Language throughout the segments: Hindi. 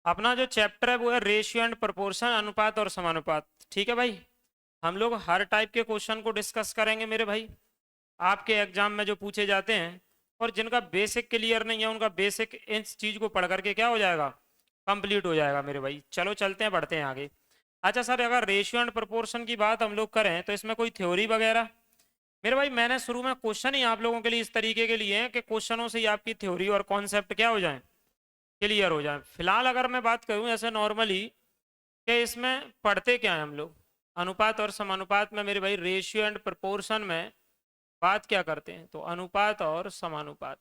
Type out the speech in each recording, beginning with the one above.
अपना जो चैप्टर है वो है रेशियो एंड प्रोपोर्शन, अनुपात और समानुपात। ठीक है भाई, हम लोग हर टाइप के क्वेश्चन को डिस्कस करेंगे मेरे भाई, आपके एग्जाम में जो पूछे जाते हैं। और जिनका बेसिक क्लियर नहीं है उनका बेसिक इस चीज को पढ़ करके क्या हो जाएगा, कंप्लीट हो जाएगा मेरे भाई। चलो चलते हैं, बढ़ते हैं आगे। अच्छा सर, अगर रेशियो एंड प्रोपोर्शन की बात हम लोग करें तो इसमें कोई थ्योरी वगैरह? मेरे भाई मैंने शुरू में क्वेश्चन ही आप लोगों के लिए इस तरीके के लिए हैं कि क्वेश्चनों से ही आपकी थ्योरी और कॉन्सेप्ट क्या हो जाए, क्लियर हो जाए। फिलहाल अगर मैं बात करूं ऐसे नॉर्मली कि इसमें पढ़ते क्या है हम लोग, अनुपात और समानुपात में मेरे भाई, रेशियो एंड प्रोपोर्शन में बात क्या करते हैं, तो अनुपात और समानुपात,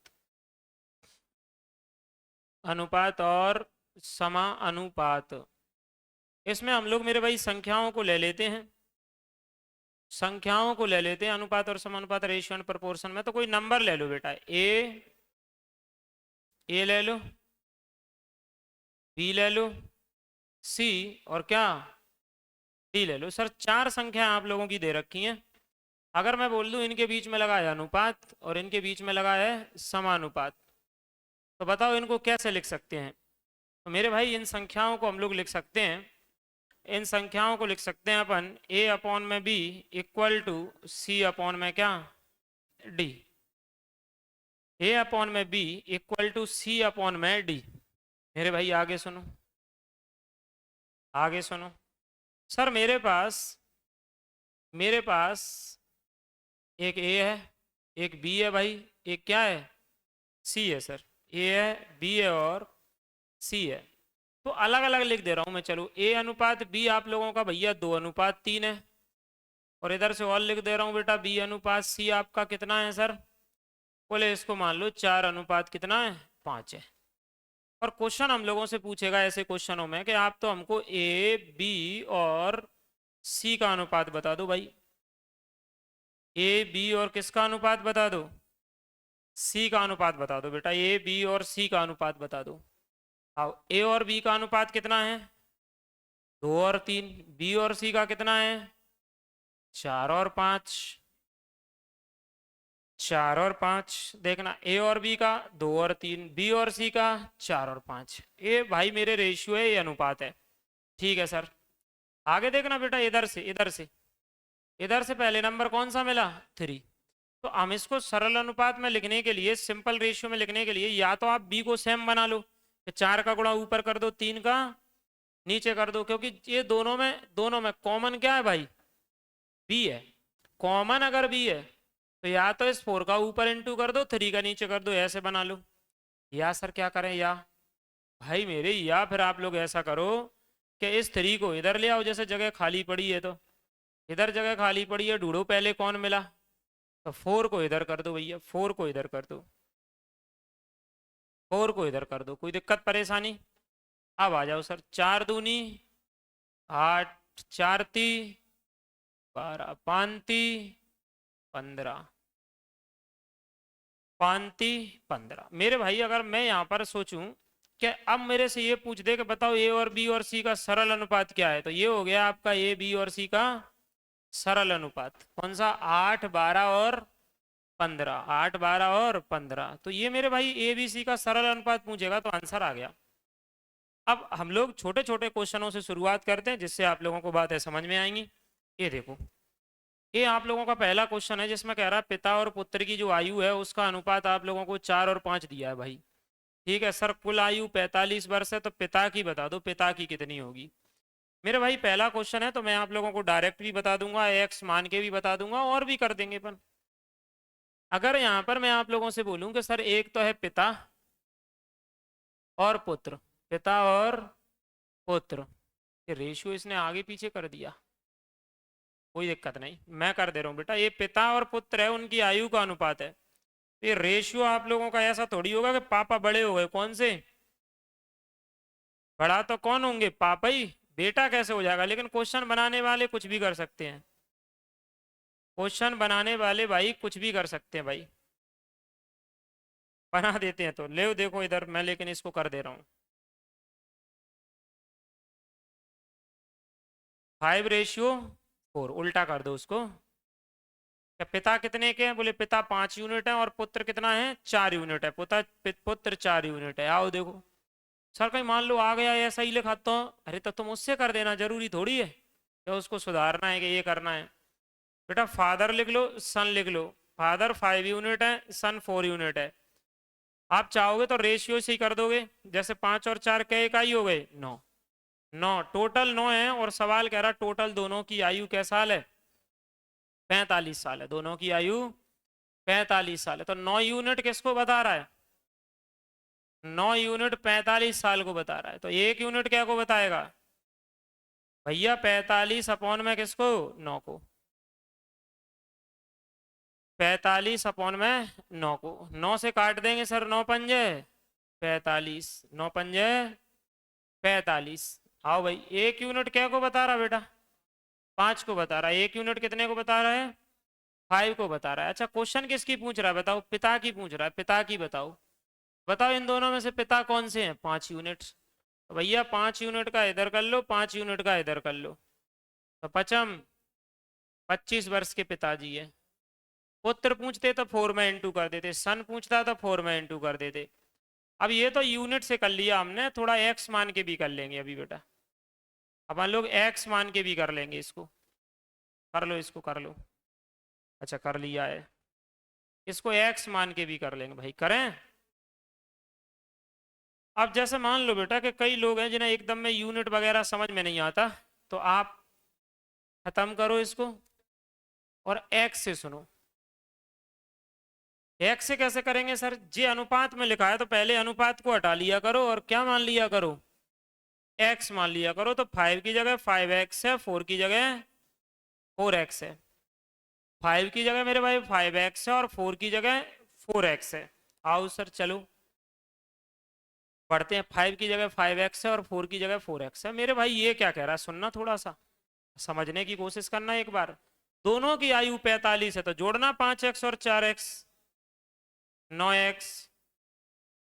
अनुपात और समानुपात। इसमें हम लोग मेरे भाई संख्याओं को ले लेते हैं, संख्याओं को ले लेते हैं अनुपात और समानुपात, रेशियो एंड प्रोपोर्शन में। तो कोई नंबर ले लो बेटा, ए ले लो, बी ले लो, सी और क्या, डी ले लो। सर चार संख्या आप लोगों की दे रखी हैं, अगर मैं बोल दूं इनके बीच में लगा है अनुपात और इनके बीच में लगा है समानुपात, तो बताओ इनको कैसे लिख सकते हैं? तो मेरे भाई इन संख्याओं को हम लोग लिख सकते हैं, इन संख्याओं को लिख सकते हैं अपन ए अपॉन में B equal to C upon में क्या, डी। ए अपॉन में B equal to C upon में डी। मेरे भाई आगे सुनो, आगे सुनो। सर मेरे पास एक ए है, एक बी है भाई, एक क्या है, सी है। सर ए है, बी है और सी है। तो अलग अलग लिख दे रहा हूं मैं, चलो ए अनुपात बी आप लोगों का भैया 2:3 है, और इधर से और लिख दे रहा हूं बेटा बी अनुपात सी आपका कितना है सर, बोले इसको मान लो 4 अनुपात कितना है, 5 है। और क्वेश्चन हम लोगों से पूछेगा ऐसे क्वेश्चनों में कि आप तो हमको ए बी और सी का अनुपात बता दो भाई, ए बी और किसका अनुपात बता दो, सी का अनुपात बता दो बेटा, ए बी और सी का अनुपात बता दो। आओ, ए और बी का अनुपात कितना है, 2 और 3। बी और सी का कितना है, 4 और 5, 4 और 5। देखना ए और बी का 2 और 3, बी और सी का 4 और 5। ये भाई मेरे रेशियो है, ये अनुपात है। ठीक है सर, आगे देखना बेटा, इधर से इधर से, इधर से पहले नंबर कौन सा मिला, 3। तो हम इसको सरल अनुपात में लिखने के लिए, सिंपल रेशियो में लिखने के लिए, या तो आप बी को सेम बना लो कि 4 का गुणा ऊपर कर दो, 3 का नीचे कर दो, क्योंकि ये दोनों में कॉमन क्या है भाई, बी है। कॉमन अगर बी है तो या तो इस 4 का ऊपर इंटू कर दो, 3 का नीचे कर दो, ऐसे बना लो। या सर क्या करें, या भाई मेरे, या फिर आप लोग ऐसा करो कि इस 3 को इधर ले आओ, जैसे जगह खाली पड़ी है तो इधर जगह खाली पड़ी है, ढूंढो पहले कौन मिला, तो 4 को इधर कर दो भैया, 4 को इधर कर दो, 4 को इधर कर दो, कोई दिक्कत परेशानी? अब आ जाओ सर, 4 दूनी 8, 4 ती 12, 5 ती 15, 5 ती 15। मेरे भाई अगर मैं यहाँ पर सोचूं कि अब मेरे से ये पूछ दे कि बताओ ए और बी और सी का सरल अनुपात क्या है, तो ये हो गया आपका ए बी और सी का सरल अनुपात कौन सा, 8 12 और 15, 8 12 और 15। तो ये मेरे भाई ए बी सी का सरल अनुपात पूछेगा तो आंसर आ गया। अब हम लोग छोटे छोटे क्वेश्चनों से शुरुआत करते हैं जिससे आप लोगों को बातें समझ में आएंगी। ये देखो, ये आप लोगों का पहला क्वेश्चन है जिसमें कह रहा है पिता और पुत्र की जो आयु है उसका अनुपात आप लोगों को 4 और 5 दिया है भाई। ठीक है सर, कुल आयु 45 वर्ष है, तो पिता की बता दो, पिता की कितनी होगी। मेरे भाई पहला क्वेश्चन है तो मैं आप लोगों को डायरेक्ट भी बता दूंगा, एक्स मान के भी बता दूंगा, और भी कर देंगे अपन। अगर यहाँ पर मैं आप लोगों से बोलूं कि सर एक तो है पिता और पुत्र, पिता और पुत्र, ये रेशियो इसने आगे पीछे कर दिया, कोई दिक्कत नहीं, मैं कर दे रहा हूँ बेटा। ये पिता और पुत्र है, उनकी आयु का अनुपात है। तो ये रेशियो आप लोगों का ऐसा थोड़ी होगा कि पापा बड़े हो गए, कौन से, बड़ा तो कौन होंगे, पापा ही, बेटा कैसे हो जाएगा। लेकिन क्वेश्चन बनाने वाले कुछ भी कर सकते हैं, क्वेश्चन बनाने वाले भाई कुछ भी कर सकते हैं भाई, बना देते हैं। तो ले देखो इधर मैं, लेकिन इसको कर दे रहा हूँ 5:4, उल्टा कर दो उसको। क्या पिता कितने के हैं, बोले पिता 5 यूनिट है और पुत्र कितना है, 4 यूनिट है, पुत्र 4 यूनिट है। आओ देखो, सर कहीं मान लो आ गया ऐसा ही लिखा तो, अरे तब तुम उससे कर देना, जरूरी थोड़ी है कि उसको सुधारना है कि ये करना है। बेटा फादर लिख लो, सन लिख लो। फादर 5 यूनिट है, सन 4 यूनिट है। आप चाहोगे तो रेशियो से ही कर दोगे, जैसे 5 और 4 क्या इकाई हो गए, 9। 9 टोटल 9 है, और सवाल कह रहा टोटल दोनों की आयु क्या साल है, 45 साल है। दोनों की आयु 45 साल है, तो 9 यूनिट किसको बता रहा है, 9 यूनिट 45 साल को बता रहा है। तो 1 यूनिट क्या को बताएगा भैया, 45 अपॉन में किसको, 9 को। 45 अपॉन में 9 को, 9 से काट देंगे सर, 9 पंजे 45, 9 पंजे 45। आओ भाई, 1 यूनिट क्या को बता रहा बेटा, 5 को बता रहा है। 1 यूनिट कितने को बता रहा है, 5 को बता रहा है। अच्छा क्वेश्चन किसकी पूछ रहा है बताओ, पिता की पूछ रहा है, पिता की बताओ। बताओ इन दोनों में से पिता कौन से हैं, 5 यूनिट। तो भैया 5 यूनिट का इधर कर लो, 5 यूनिट का इधर कर लो, तो पचम 25 वर्ष के पिताजी है। पुत्र पूछते तो 4 में इंटू कर देते, सन पूछता तो 4 में इंटू कर देते। अब ये तो यूनिट से कर लिया हमने, थोड़ा एक्स मान के भी कर लेंगे अभी बेटा। अपन लोग एक्स मान के भी कर लेंगे इसको। कर लो इसको, कर लो। अच्छा कर लिया है, इसको एक्स मान के भी कर लेंगे भाई, करें। अब जैसे मान लो बेटा कि कई लोग हैं जिन्हें एकदम में यूनिट वगैरह समझ में नहीं आता, तो आप खत्म करो इसको और एक्स से सुनो। एक्स से कैसे करेंगे सर, जे अनुपात में लिखा है तो पहले अनुपात को हटा लिया करो और क्या मान लिया करो, एक्स मान लिया करो। तो 5 की जगह 5x है, 4 की जगह 4x है। 5 की जगह मेरे भाई 5x है और 4 की जगह 4x है। आओ सर चलो पढ़ते हैं। 5 की जगह 5x है और 4 की जगह 4x है। मेरे भाई ये क्या कह रहा है, सुनना थोड़ा सा, समझने की कोशिश करना एक बार। दोनों की आयु 45 है, तो जोड़ना 5x और 4x, 9x।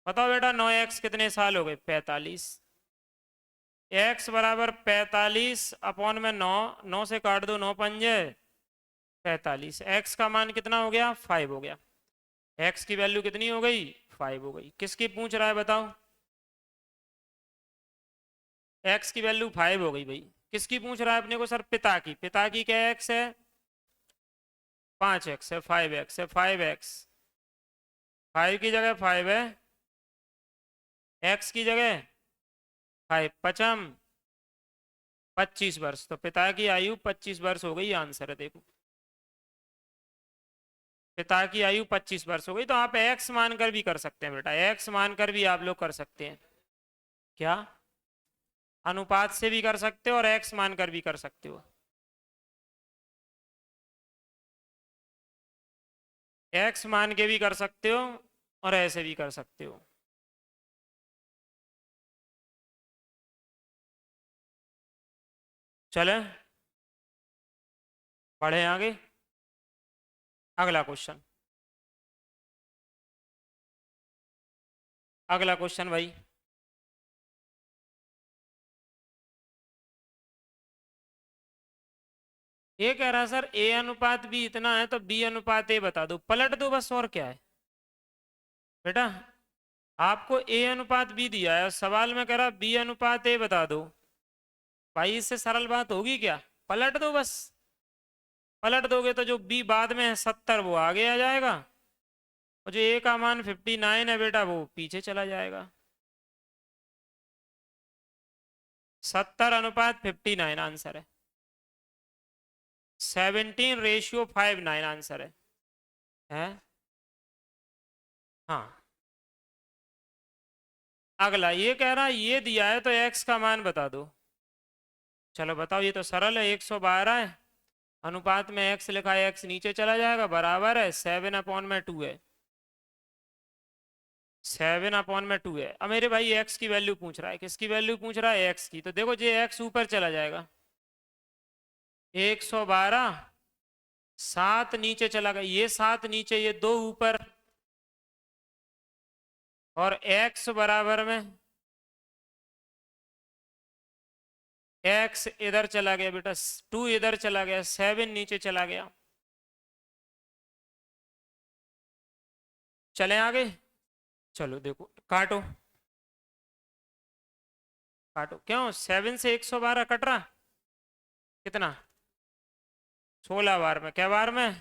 बताओ बेटा 9x कितने साल हो गए, 45। x बराबर 45 अपॉन में 9, 9 से काट दो, 9 पंजे 45। x का मान कितना हो गया, 5 हो गया। x की वैल्यू कितनी हो गई, 5 हो गई। किसकी पूछ रहा है बताओ, x की वैल्यू 5 हो गई भाई। किसकी पूछ रहा है अपने को सर, पिता की। पिता की क्या x है, 5x है, 5x है, 5x। 5 की जगह 5 है, x की जगह 5, पचम 25 वर्ष। तो पिता की आयु 25 वर्ष हो गई, आंसर है देखो। पिता की आयु 25 वर्ष हो गई। तो आप एक्स मानकर भी कर सकते हैं बेटा, एक्स मानकर भी आप लोग कर सकते हैं। क्या, अनुपात से भी कर सकते हो और एक्स मानकर भी कर सकते हो। एक्स मान के भी कर सकते हो और ऐसे भी कर सकते हो। चले बढ़े आगे, अगला क्वेश्चन। अगला क्वेश्चन भाई, ये कह रहा सर ए अनुपात बी इतना है तो बी अनुपात ए बता दो। पलट दो बस, और क्या है बेटा। आपको ए अनुपात बी दिया है और सवाल में कह रहा बी अनुपात ए बता दो। भाई इससे सरल बात होगी क्या, पलट दो बस। पलट दोगे तो जो बी बाद में है 70 वो आगे आ जाएगा, और जो ए का मान 59 है बेटा वो पीछे चला जाएगा। 70:59 आंसर है। 17:59 आंसर है। हाँ। अगला ये कह रहा है ये दिया है तो एक्स का मान बता दो। चलो बताओ, ये तो सरल है, 112 है, अनुपात में एक्स लिखा है, एक्स नीचे चला जाएगा, बराबर है 7/2 है। 7/2 है। अब मेरे भाई एक्स की वैल्यू पूछ रहा है, किसकी वैल्यू पूछ रहा है, एक्स की। तो देखो ये एक्स ऊपर चला जाएगा, 112, 7 नीचे चला गया, ये 7 नीचे, ये 2 ऊपर, और एक्स बराबर में एक्स इधर चला गया बेटा, 2 इधर चला गया, 7 नीचे चला गया। चले आगे, चलो देखो काटो। काटो, क्यों 7 से 112 कट रहा, कितना 16 बार में, क्या बार में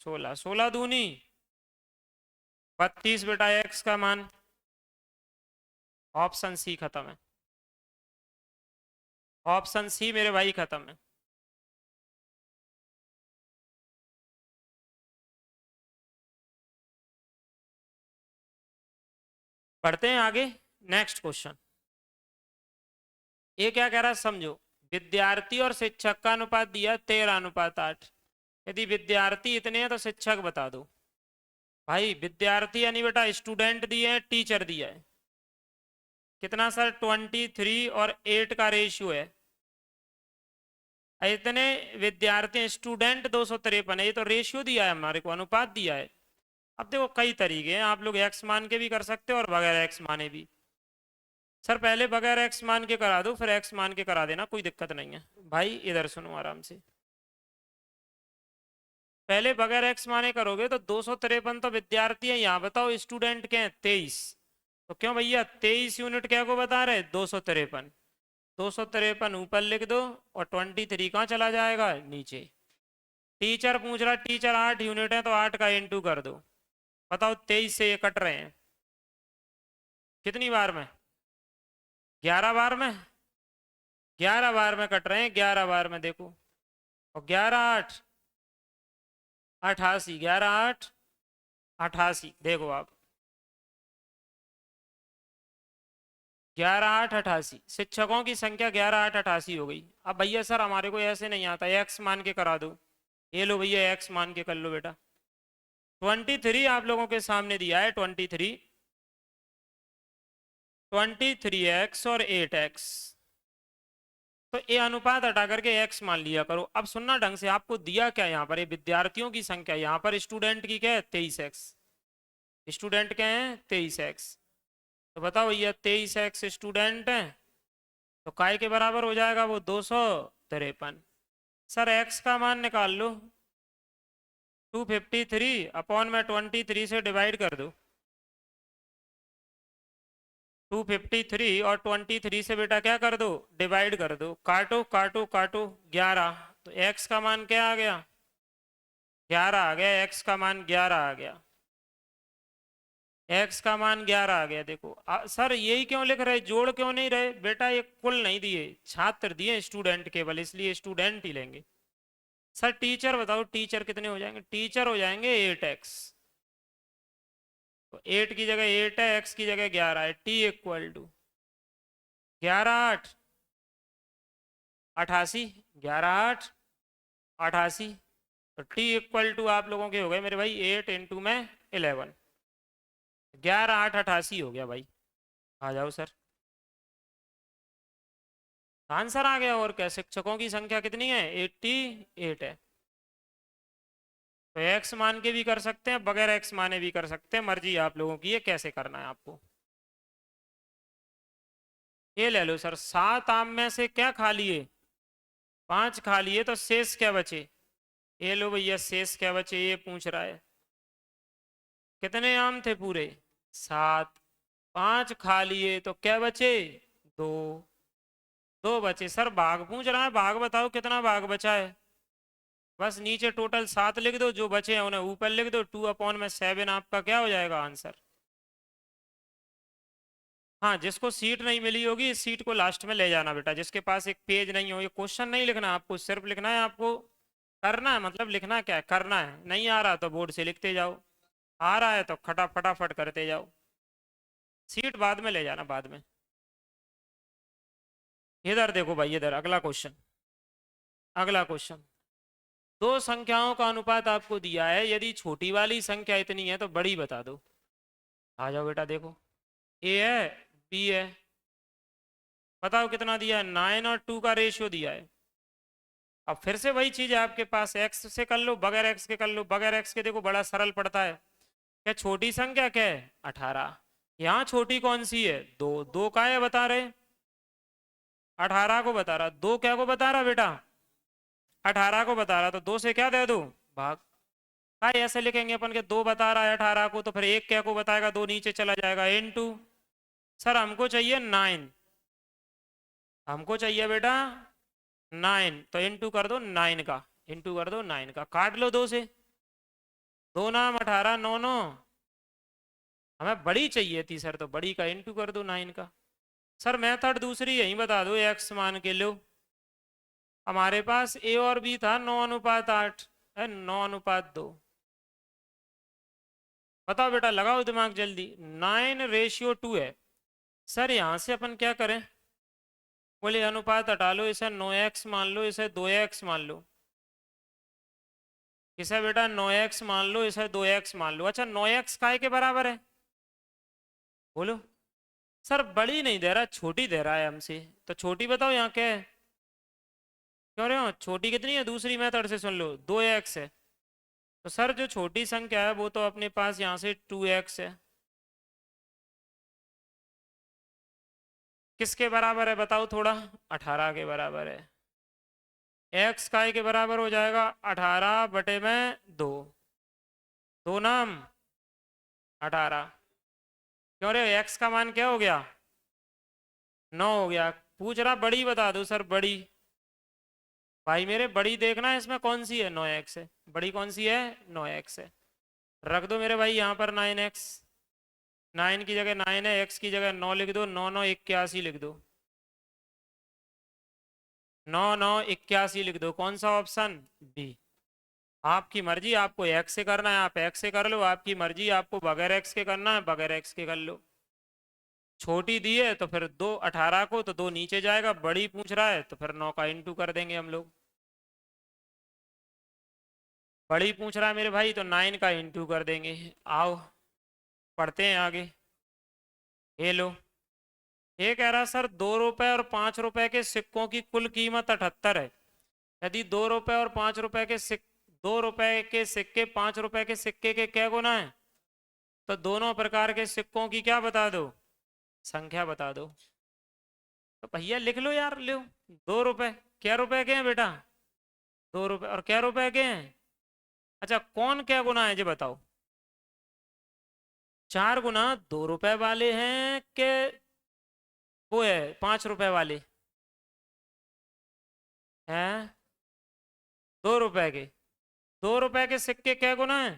16, 16 दूनी 32 बेटा, एक्स का मान, ऑप्शन सी खत्म है, ऑप्शन सी मेरे भाई खत्म है। पढ़ते हैं आगे, नेक्स्ट क्वेश्चन। ये क्या कह रहा है समझो, विद्यार्थी और शिक्षक का अनुपात दिया 13:8। यदि विद्यार्थी इतने हैं तो शिक्षक बता दो। भाई विद्यार्थी यानी बेटा स्टूडेंट दिए हैं, टीचर दिया है, कितना सर 23 और 8 का रेशियो है। इतने विद्यार्थी स्टूडेंट 253 है, ये तो रेशियो दिया है हमारे को, अनुपात दिया है। अब देखो कई तरीके हैं, आप लोग एक्स मान के भी कर सकते हो और बगैर एक्स माने भी। सर पहले बगैर एक्स मान के करा दो, फिर एक्स मान के करा देना, कोई दिक्कत नहीं है। भाई इधर सुनो आराम से, पहले बगैर एक्स माने करोगे तो 253 तो विद्यार्थी है, यहाँ बताओ स्टूडेंट के हैं 23, तो क्यों भैया 23 यूनिट क्या को बता रहे 253, 253 ऊपर लिख दो और 23 कहाँ चला जाएगा नीचे। टीचर पूछ रहा, टीचर 8 यूनिट है तो 8 का इंटू कर दो, बताओ 23 से ये कट रहे हैं कितनी बार में, 11 बार में, 11 बार में कट रहे हैं, 11 बार में देखो, और 11 8 88, 11 8 88, देखो आप 11 8 88, शिक्षकों की संख्या 11 8 88 हो गई। अब भैया सर हमारे को ऐसे नहीं आता, एक्स मान के करा दो, ये लो भैया एक्स मान के कर लो बेटा। 23 आप लोगों के सामने दिया है, 23 और 8x, तो ये अनुपात हटा करके x मान लिया करो। अब सुनना ढंग से, आपको दिया क्या यहाँ पर, ये विद्यार्थियों की संख्या, यहाँ पर स्टूडेंट की क्या है 23x, स्टूडेंट क्या है 23x, तो बताओ भैया 23x स्टूडेंट है, तो काय के बराबर हो जाएगा वो 253। सर x का मान निकाल लो, 253 अपॉन में 23 से डिवाइड कर दो, 253 और 23 से बेटा क्या कर दो डिवाइड कर दो, काटो काटो काटो 11, तो x का मान क्या आ गया 11 आ गया, x का मान 11 आ गया, x का मान 11 आ गया। देखो सर यही क्यों लिख रहे, जोड़ क्यों नहीं रहे बेटा, ये कुल नहीं दिए, छात्र दिए स्टूडेंट केवल, इसलिए स्टूडेंट ही लेंगे। सर टीचर बताओ, टीचर कितने हो जाएंगे, टीचर हो जाएंगे 8x, तो 8 की जगह 8 है, x की जगह 11 है, t इक्वल टू 11 8 88, 11 8 88, तो t इक्वल टू आप लोगों के हो गए मेरे भाई 8 इंटू में 11, 11 8 88 हो गया भाई। आ जाओ सर, आंसर आ गया, और क्या, शिक्षकों की संख्या कितनी है 88 है। तो एक्स मान के भी कर सकते हैं, बगैर एक्स माने भी कर सकते हैं, मर्जी आप लोगों की है कैसे करना है आपको। ये ले लो सर, 7 आम में से क्या खा लिए 5 खा लिए, तो शेष क्या बचे, ये लो भैया शेष क्या बचे, ये पूछ रहा है कितने आम थे पूरे 7, 5 खा लिए तो क्या बचे 2, 2 बचे। सर भाग पूछ रहा है, भाग बताओ कितना भाग बचा है, बस नीचे टोटल 7 लिख दो, जो बचे हैं उन्हें ऊपर लिख दो, 2/7 आपका क्या हो जाएगा आंसर। हाँ जिसको सीट नहीं मिली होगी इस सीट को लास्ट में ले जाना बेटा, जिसके पास एक पेज नहीं हो, ये क्वेश्चन नहीं लिखना आपको, सिर्फ लिखना है आपको, करना है मतलब लिखना क्या है करना है, नहीं आ रहा तो बोर्ड से लिखते जाओ, आ रहा है तो फटाफट करते जाओ, सीट बाद में ले जाना बाद में। इधर देखो भाई, इधर अगला क्वेश्चन, अगला क्वेश्चन, दो संख्याओं का अनुपात आपको दिया है, यदि छोटी वाली संख्या इतनी है तो बड़ी बता दो। आ जाओ बेटा देखो, ए है बी है, बताओ कितना दिया है 9 और 2 का रेशियो दिया है। अब फिर से वही चीज है आपके पास, एक्स से कर लो बगैर एक्स के कर लो, बगैर एक्स के देखो बड़ा सरल पड़ता है, क्या छोटी संख्या क्या है 18, यहाँ छोटी कौन सी है 2, 2 का है बता रहे 18 को बता रहा, 2 क्या को बता रहा बेटा 18 को बता रहा, तो 2 से क्या दे दो भाग, भाई ऐसे लिखेंगे अपन के 2 बता रहा है 18 को, तो फिर 1 क्या को बताएगा 2 नीचे चला जाएगा इनटू, सर हमको चाहिए 9, हमको चाहिए बेटा 9, तो इंटू कर दो 9 का, इंटू कर दो 9 का, काट लो 2 से, 2 नाम 18, 9 9, हमें बड़ी चाहिए थी सर, तो बड़ी का इंटू कर दो 9 का। सर मेथड दूसरी यही बता दो, एक्स मान के लो, हमारे पास ए और बी था 9:8 है, 9:2। बताओ बेटा, लगाओ दिमाग जल्दी, 9:2 है। सर यहां से अपन क्या करें, बोले अनुपात हटा लो, इसे 9x मान लो, इसे 2x मान लो, इसे बेटा 9x मान लो, इसे 2x मान लो। अच्छा 9x काय के बराबर है, बोलो। सर बड़ी नहीं दे रहा, छोटी दे रहा है हमसे, तो छोटी बताओ यहाँ क्या है, क्यों रहे हो, छोटी कितनी है, दूसरी मेथड से सुन लो, 2x है। तो सर जो छोटी संख्या है वो तो अपने पास यहाँ से 2x है, किसके बराबर है बताओ थोड़ा, 18 के बराबर है। x काय के बराबर हो जाएगा 18 बटे में 2, 2 नाम 18, क्यों रे x का मान क्या हो गया 9 हो गया। पूछ रहा बड़ी बता दो सर, बड़ी भाई मेरे, बड़ी देखना है इसमें कौन सी है, 9x है, बड़ी कौन सी है 9x है। रख दो मेरे भाई यहाँ पर 9x, 9 की जगह 9 है, x की जगह 9 लिख दो, 9 9 81 लिख दो, 9 9 81 लिख दो, कौन सा ऑप्शन बी। आपकी मर्जी, आपको x से करना है आप x से कर लो, आपकी मर्जी, आपको बगैर x के करना है बगैर x के कर लो। छोटी दी है तो फिर 2 18 को तो 2 नीचे जाएगा, बड़ी पूछ रहा है तो फिर 9 का इंटू कर देंगे हम लोग। बड़ी पूछ रहा है मेरे भाई तो 9 का इंटू कर देंगे। आओ पढ़ते हैं आगे, ये लो। ये कह रहा सर 2 रुपए और 5 रुपए के सिक्कों की कुल कीमत 78 है, यदि 2 रुपए और 5 रुपए के 2 रुपए के सिक्के 5 रुपए के सिक्के के क्या गुना है, तो दोनों प्रकार के सिक्कों की क्या बता दो, संख्या बता दो। तो भैया लिख लो यार, लो 2 रुपए, क्या रुपए के हैं बेटा, 2 रुपए, और क्या रुपए के हैं, अच्छा कौन क्या गुना है जी बताओ, 4 गुना 2 रुपए वाले हैं के वो है 5 रुपए वाले हैं, 2 रुपए के, 2 रुपए के सिक्के क्या गुना है,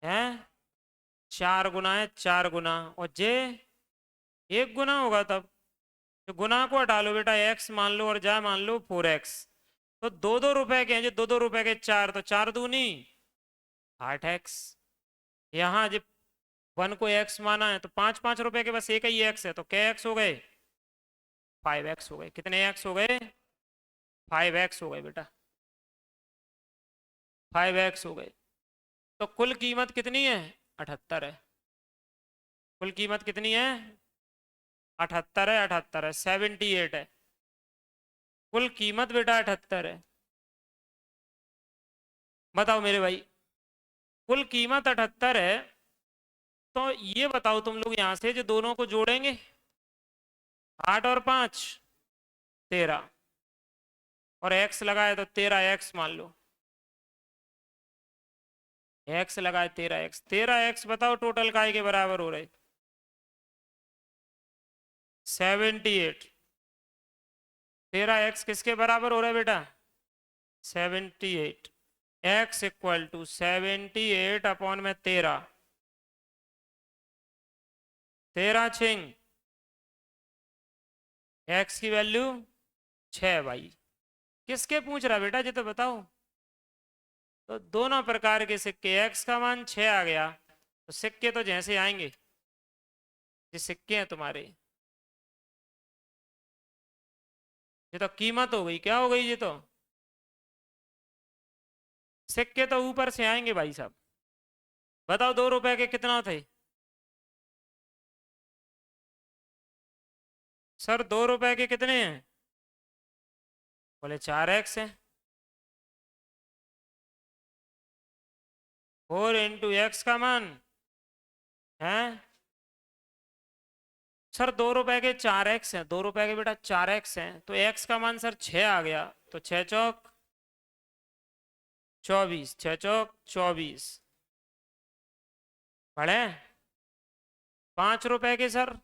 हैं 4 गुना है, 4 गुना, और जे 1 गुना होगा तब, तो गुना को हटा लो बेटा, x मान लो और जा मान लो 4x, तो 2 2 रुपए के हैं जो 2 2 रुपए के 4, तो 4 दूनी 8x। यहाँ जब 1 को x माना है तो 5 5 रुपए के बस एक ही x है, तो क्या x हो गए 5x हो गए, कितने x हो गए 5x हो गए बेटा, 5x हो गए। तो कुल कीमत कितनी है 78 है, कुल कीमत कितनी है 78 है, 78 है, 78 है, कुल कीमत बेटा 78 है। बताओ मेरे भाई, कुल कीमत 78 है, तो ये बताओ तुम लोग यहां से जो दोनों को जोड़ेंगे, 8 और 5 13, और x लगाए तो 13x मान लो, x लगाए 13x, 13x बताओ टोटल काय के बराबर हो रहे 78, 13x किसके बराबर हो रहा है बेटा 78, x इक्वल टू 78 अपॉन में 13, 13 छिंग x की वैल्यू 6 भाई। किसके पूछ रहा बेटा जी तो बताओ, तो दोनों प्रकार के सिक्के, x का मान 6 आ गया, तो सिक्के तो जैसे आएंगे, ये सिक्के हैं तुम्हारे, ये तो कीमत हो गई, क्या हो गई ये तो, सिक्के तो ऊपर से आएंगे भाई साहब। बताओ 2 रुपए के कितना थे सर, 2 रुपए के कितने हैं, बोले 4x है, 4 × x का मान है सर 2 रुपए के 4x है, 2 रुपए के बेटा 4x है, तो x का मान सर 6 आ गया, तो 6 चौक 24, 6 चौक 24, पढ़े 5 रुपए के सर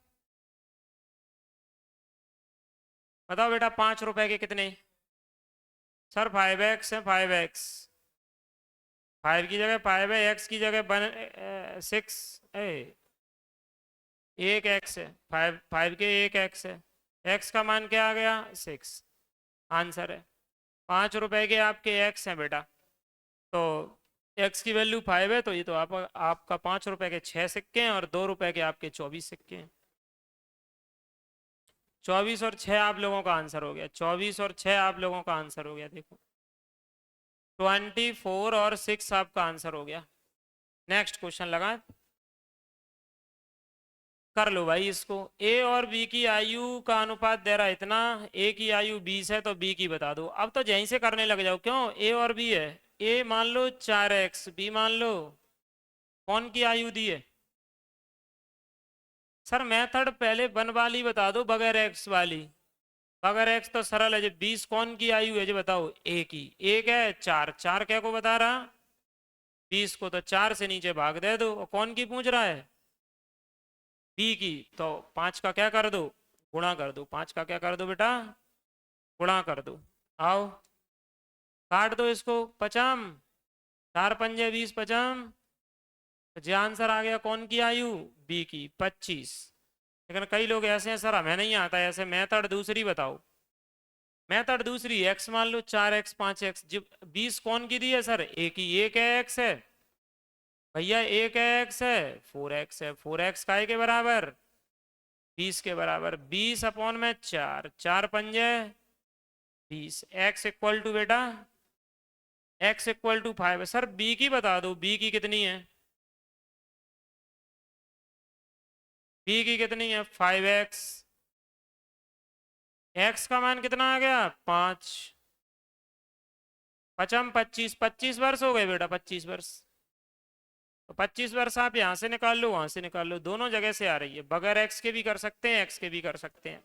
बताओ बेटा 5 रुपए के कितने? सर 5x है, 5x। 5 की जगह 5 है, x की जगह 6 है। एक x है, 5 के एक x है। x का मान क्या आ गया? 6। आंसर है। 5 रुपए के आपके x हैं बेटा। तो x की वैल्यू 5 है, तो ये तो आपका 5 रुपए के 6 सिक्के हैं और 2 रुपए के आपके 24 सिक्के हैं। 24 और 6 आप लोगों का आंसर हो गया। 24 और 6 आप लोगों का आंसर हो गया। देखो 24 और 6 आपका आंसर हो गया। नेक्स्ट क्वेश्चन लगा। कर लो भाई इसको। ए और बी की आयु का अनुपात दे रहा है इतना। ए की आयु 20 है तो बी की बता दो। अब तो यहीं से करने लग जाओ। क्यों? ए और बी है। ए मान लो 4x, बी मान लो कौन की आयु दी है? सर मेथड पहले वन वाली बता दो, बगैर एक्स वाली। बगैर एक्स तो सरल है जी। 20 कौन की आयु है जी? बताओ। ए की। एक है 4, 4 क्या को बता रहा? 20 को। तो 4 से नीचे भाग दे दो। और कौन की पूछ रहा है? बी की। तो 5 का क्या कर दो? गुणा कर दो। 5 का क्या कर दो बेटा? गुणा कर दो। आओ काट दो इसको। पचम 4 पंजे 20 पचम। तो जी आंसर आ गया कौन की आयु? बी की, 25। लेकिन कई लोग ऐसे हैं, सर हमें नहीं आता ऐसे। मेथड दूसरी बताओ। मेथड दूसरी। एक्स मान लो 4x 5x। जब 20 कौन की दी है सर? ए की। एक है x है भैया, एक है x है। 4x है। 4x काय के बराबर? 20 के बराबर। 20 अपॉन में 4, 4 पंजे 20। x इक्वल टू बेटा, x इक्वल टू 5 है। सर बी की बता दो। बी की कितनी है? बी की कितनी है? 5x। x का मान कितना आ गया? 5 पचम 25। 25 वर्ष हो गए बेटा, 25 वर्ष। तो 25 वर्ष आप यहां से निकाल लो, वहां से निकाल लो, दोनों जगह से आ रही है। बगैर एक्स के भी कर सकते हैं, एक्स के भी कर सकते हैं।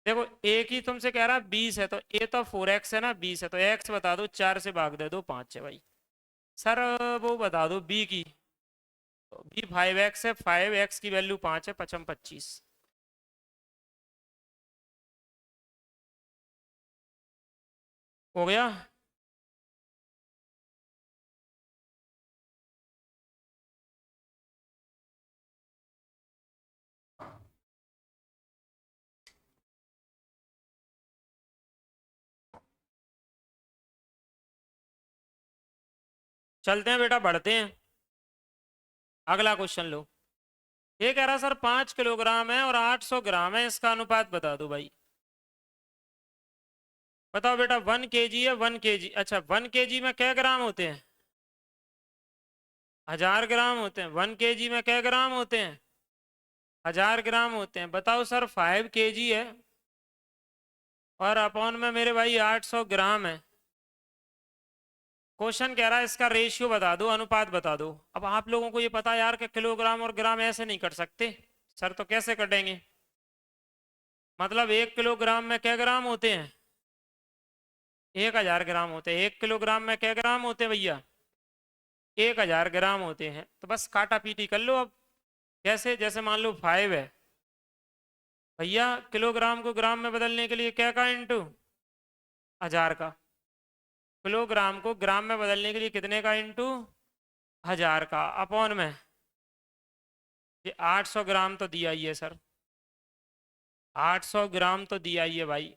देखो एक ही तुमसे कह रहा 20 है, तो ए तो 4x है ना, 20 है तो एक्स बता दो। 4 से भाग दे दो, 5 है भाई। सर वो बता दो बी की। तो बी 5x है। 5x की वैल्यू 5 है। पचम 25। हो गया। चलते हैं बेटा, बढ़ते हैं। अगला क्वेश्चन लो। ये कह रहा सर 5 किलोग्राम है और 800 ग्राम है, इसका अनुपात बता दो भाई। बताओ बेटा। 1 kg है, 1 kg। अच्छा 1 kg में क्या ग्राम होते हैं? 1000 ग्राम होते हैं। 1 kg में क्या ग्राम होते हैं? 1000 ग्राम होते हैं। बताओ सर 5 kg है और अपॉन में मेरे भाई 800 ग्राम है। क्वेश्चन कह रहा है इसका रेशियो बता दो, अनुपात बता दो। अब आप लोगों को ये पता है यार कि किलोग्राम और ग्राम ऐसे नहीं कट सकते। सर तो कैसे कटेंगे? मतलब 1 किलोग्राम में क्या ग्राम होते हैं? 1000 ग्राम होते हैं। 1 किलोग्राम में क्या ग्राम होते हैं भैया? 1000 ग्राम होते हैं। तो बस काटा पीटी कर लो अब। कैसे? जैसे मान लो 5 है भैया, किलोग्राम को ग्राम में बदलने के लिए क्या का इंटू? 1000 का। किलोग्राम को ग्राम में बदलने के लिए कितने का इंटू? 1000 का। अपॉन में ये 800 ग्राम तो दिया ही है सर। 800 ग्राम तो दिया ही है भाई।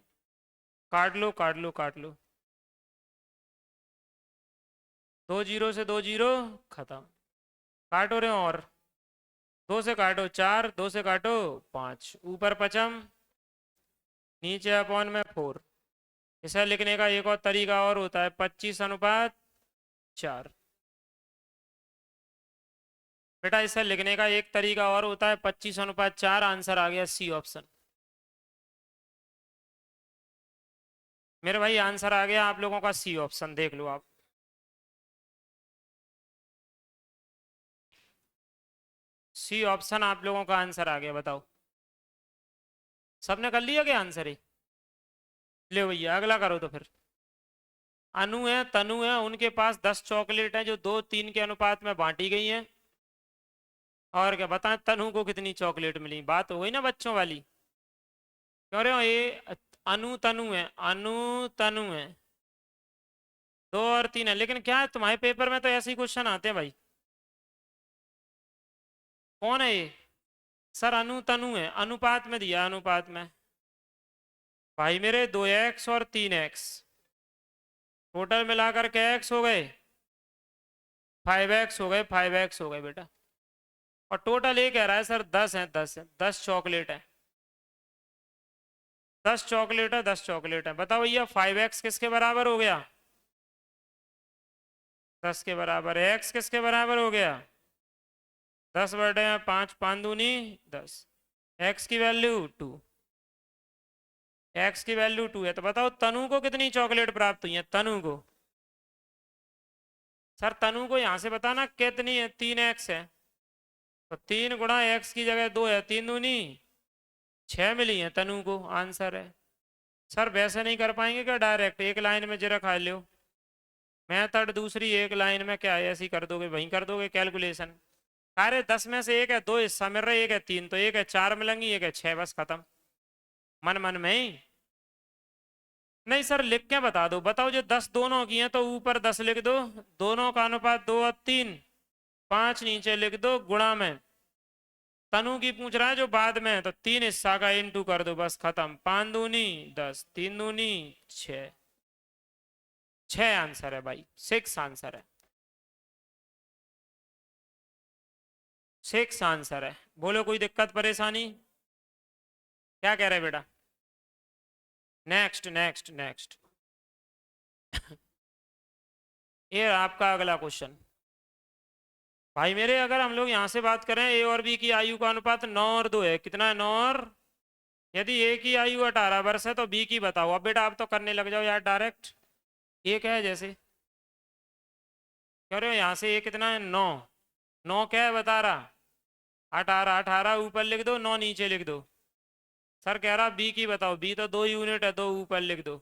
काट लो काट लो काट लो। 2 जीरो से 2 जीरो खत्म। काटो रहे हो और 2 से काटो 4, 2 से काटो 5, ऊपर पचम नीचे अपॉन में 4। इसे लिखने का एक और तरीका और होता है, 25:4। बेटा इसे लिखने का एक तरीका और होता है 25:4। आंसर आ गया सी ऑप्शन। मेरे भाई आंसर आ गया आप लोगों का सी ऑप्शन, देख लो आप। सी ऑप्शन आप लोगों का आंसर आ गया। बताओ सबने कर लिया क्या आंसर ही? ले भैया अगला करो तो फिर। अनु है, तनु है, उनके पास 10 चॉकलेट हैं जो 2-3 के अनुपात में बांटी गई हैं। और क्या बता, तनु को कितनी चॉकलेट मिली, बात हो गई ना बच्चों वाली। कह रहे हो ये अनु तनु है, अनु तनु है, 2 और 3 है, लेकिन क्या है तुम्हारे पेपर में तो ऐसे ही क्वेश्चन आते हैं भाई। कौन है ये? सर अनु तनु है, अनुपात में दिया, अनुपात में। भाई मेरे 2x और 3x, टोटल मिलाकर क्या x हो गए, 5x हो गए, 5x हो गए बेटा। और टोटल ये कह रहा है सर 10 है, 10 है, 10 चॉकलेट है, 10 चॉकलेट है, 10 चॉकलेट है। बताओ भैया 5x किसके बराबर हो गया, 10 के बराबर है। x किसके बराबर हो गया, 10/5, 5 दूनी 10। x की वैल्यू 2, x की वैल्यू 2 है। तो बताओ तनु को कितनी चॉकलेट प्राप्त हुई है, तनु को। सर तनु को यहां से बताना कितनी है, 3x है, तो 3 × x की जगह 2 है, 3 दूनी 6 मिली है तनु को, आंसर है। सर वैसे नहीं कर पाएंगे क्या, डायरेक्ट एक लाइन में जरा खा लो मेथड, दूसरी एक लाइन में क्या है, ऐसी कर दोगे, वहीं कर दोगे कैलकुलेशन। अरे 10 में से एक है 2 हिस्सा मिल रहा है, एक है 3, तो एक है 4 मिलेंगी, एक है 6, बस खत्म, मन मन में ही। नहीं सर लिख के बता दो, बताओ जो 10 दोनों की हैं तो ऊपर 10 लिख दो, दोनों का अनुपात 2 और 3, 5 नीचे लिख दो गुणा में। तनु की पूछ रहा है जो बाद में है, तो 3 हिस्सा का इंटू कर दो, बस खत्म, 5 दूनी 10, 3 दूनी 6, 6 आंसर है भाई, 6 आंसर है, 6 आंसर है। बोलो कोई दिक्कत परेशानी, क्या कह रहे बेटा। Next next next. ये आपका अगला क्वेश्चन। भाई मेरे अगर हम लोग यहाँ से बात करें, ए और बी की आयु का अनुपात 9 और 2 है, कितना है, 9 और, यदि ए की आयु 18 वर्ष है तो बी की बताओ। अब बेटा आप तो करने लग जाओ यार डायरेक्ट, एक है जैसे कह रहे हो यहाँ से, ये कितना है 9, 9 क्या है बता रहा, 18, 18 ऊपर लिख दो, 9 नीचे लिख दो। सर कह रहा बी की बताओ, बी तो 2 यूनिट है, 2 ऊपर लिख दो,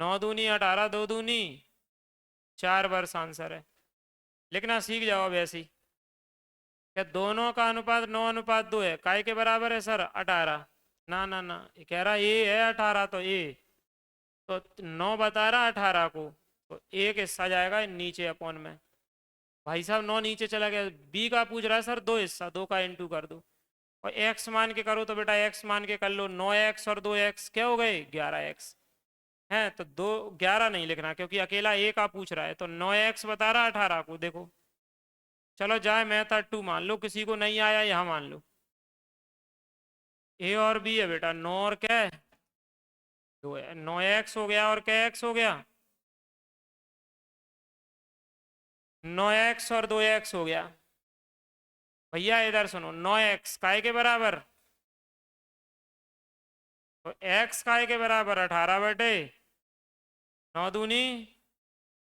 9 दूनी 18, 2 दूनी 4 वर्ष आंसर है। लिखना सीख जाओ अब ऐसी, क्या दोनों का अनुपात 9:2 है, काय के बराबर है सर 18, ना ना ना, ये कह रहा ए है 18, तो ए तो 9 बता रहा 18 को, तो एक हिस्सा जाएगा नीचे अपॉन में। भाई साहब 9 नीचे चला गया, बी का पूछ रहा है सर 2 हिस्सा, 2 का इंटू कर दो, और एक्स मान के करो, तो बेटा एक्स मान के कर लो, 9x और 2x क्या हो गए, 11x है, तो 11 नहीं लिखना क्योंकि अकेला ए का पूछ रहा है, तो 9x बता रहा 18 को, देखो चलो जाए मेथड 2 मान लो, किसी को नहीं आया यहाँ मान लो। ए और बी है बेटा, 9 और क्या है 2 है, 9x हो गया, और क्या x हो गया, 9x और 2x हो गया। भैया इधर सुनो, 9x काय के बराबर, तो x काय के बराबर 18/9 दूनी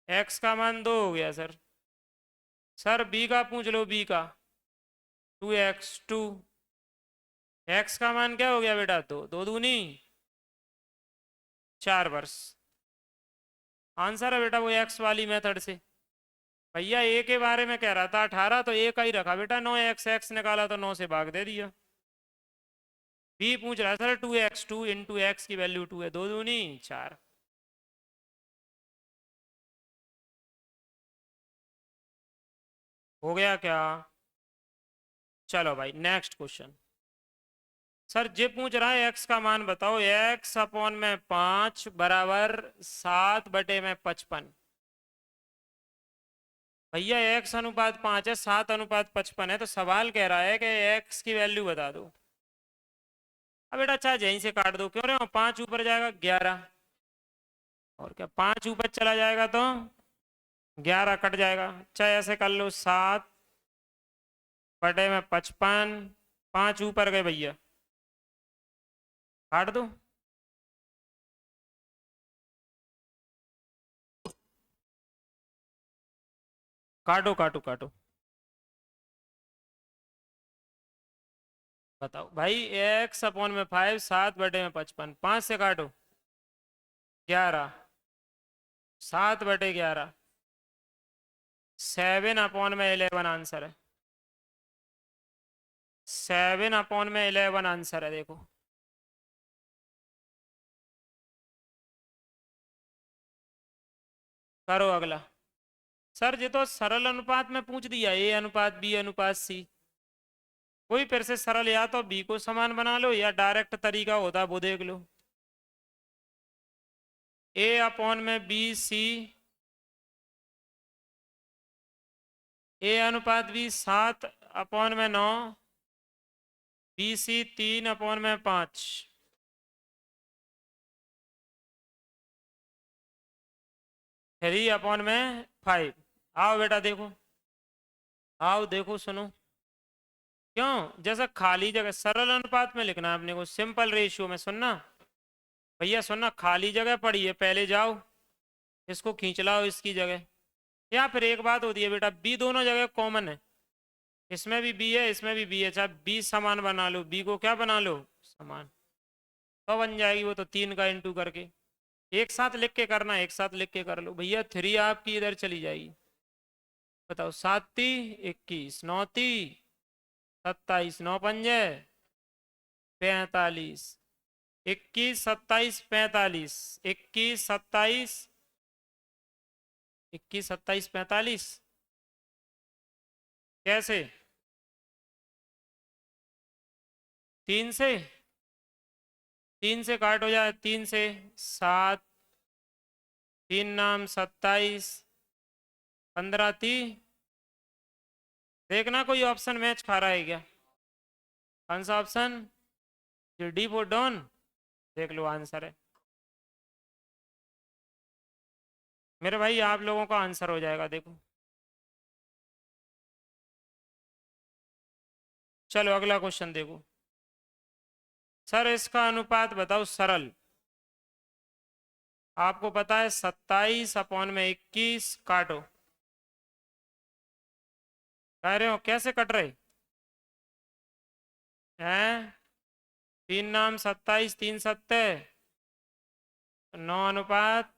x का मान 2 हो गया सर। सर बी का पूछ लो, बी का 2x, x का मान क्या हो गया बेटा, 2, 2 दूनी 4 वर्ष आंसर है बेटा, वो x वाली मेथड से। भैया ए के बारे में कह रहा था 18, तो ए का ही रखा बेटा, 9x, x निकाला तो 9 से भाग दे दिया। बी पूछ रहा है सर 2x, 2 इंटू एक्स की वैल्यू 2 है, 2 दूनी 4। हो गया क्या, चलो भाई नेक्स्ट क्वेश्चन। सर जे पूछ रहा है x का मान बताओ, x अपॉन में 5 बराबर 7/55। भैया x अनुपात 5 है, 7:55 है, तो सवाल कह रहा है कि x की वैल्यू बता दो। अब बेटा चाहे यहीं से काट दो, क्यों रहे हो, 5 ऊपर जाएगा 11, और क्या 5 ऊपर चला जाएगा तो 11 कट जाएगा, चाहे ऐसे कर लो 7/55, 5 ऊपर गए भैया, काट दो। काटो काटो काटो, बताओ भाई, x अपॉन में 5, 7/55, 5 से काटो 11, 7/11, 7 अपॉन में 11 आंसर है। 7/11 आंसर है। देखो करो अगला। सर ये तो सरल अनुपात में पूछ दिया, ए अनुपात बी अनुपात सी। कोई फिर से सरल, या तो बी को समान बना लो या डायरेक्ट तरीका होता है वो देख लो। A/B/C, ए अनुपात बी 7/9, BC 3/5। 3/5। आओ बेटा देखो, आओ देखो सुनो। क्यों? जैसा खाली जगह सरल अनुपात में लिखना है अपने को, सिंपल रेशियो में। सुनना भैया सुनना, खाली जगह पड़ी है, पहले जाओ इसको खींच लाओ इसकी जगह। या फिर एक बात होती है बेटा, बी दोनों जगह कॉमन है, इसमें भी बी है इसमें भी बी है, चाहे बी समान बना लो, बी को क्या बना लो समान, तो बन जाएगी वो तो 3 का इंटू करके। एक साथ लिख के करना, एक साथ लिख के कर लो भैया। 3 आपकी इधर चली जाएगी, बताओ 7×3 = 21, 9×3 = 27, 9×5 = 45, 21 27 45, 21 27 21 27 45। कैसे? 3 से काट हो जाए, 3 से 7, 3×9 = 27, 15×3। देखना कोई ऑप्शन मैच खा रहा है क्या? कौन सा ऑप्शन? D for don. देख लो आंसर है मेरे भाई, आप लोगों का आंसर हो जाएगा। देखो चलो अगला क्वेश्चन देखो। सर इसका अनुपात बताओ सरल। आपको पता है 27/21 काटो। कह रहे हो कैसे कट रहे हैं? 3×9 = 27, 3×7 = 9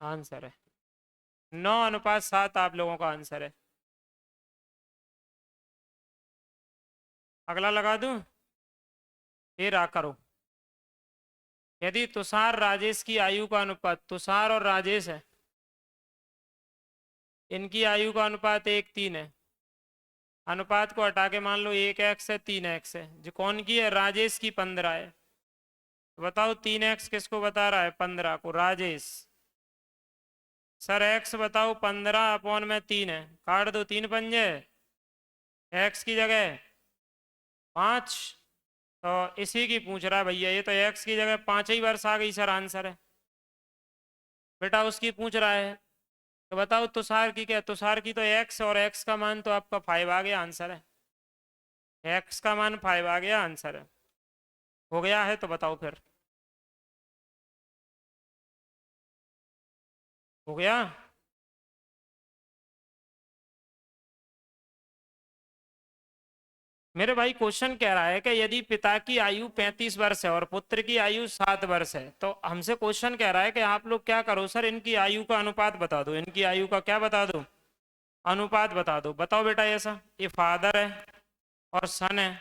आंसर है 9/7 आप लोगों का आंसर है। अगला लगा दूं? ये रहा करो। यदि तुषार राजेश की आयु का अनुपात, तुषार और राजेश है, इनकी आयु का अनुपात 1:3 है। अनुपात को हटा के मान लो 1x है 3x है। जो कौन की है? राजेश की 15 है। तो बताओ 3x किसको बता रहा है? 15 को, राजेश। सर x बताओ 15/3 है, काट दो 3×5 x की जगह 5। तो इसी की पूछ रहा है भैया, ये तो x की जगह 5 ही वर्ष आ गई सर, आंसर है बेटा उसकी पूछ रहा है। तो बताओ तुषार की क्या? तुषार की तो x और x का मान तो आपका 5 आ गया, आंसर है। x का मान 5 आ गया, आंसर है। हो गया है तो बताओ फिर। हो गया? मेरे भाई क्वेश्चन कह रहा है कि यदि पिता की आयु 35 वर्ष है और पुत्र की आयु 7 वर्ष है, तो हमसे क्वेश्चन कह रहा है कि आप लोग क्या करो सर, इनकी आयु का अनुपात बता दो। इनकी आयु का क्या बता दो? अनुपात बता दो। बताओ बेटा ऐसा, ये फादर है और सन है,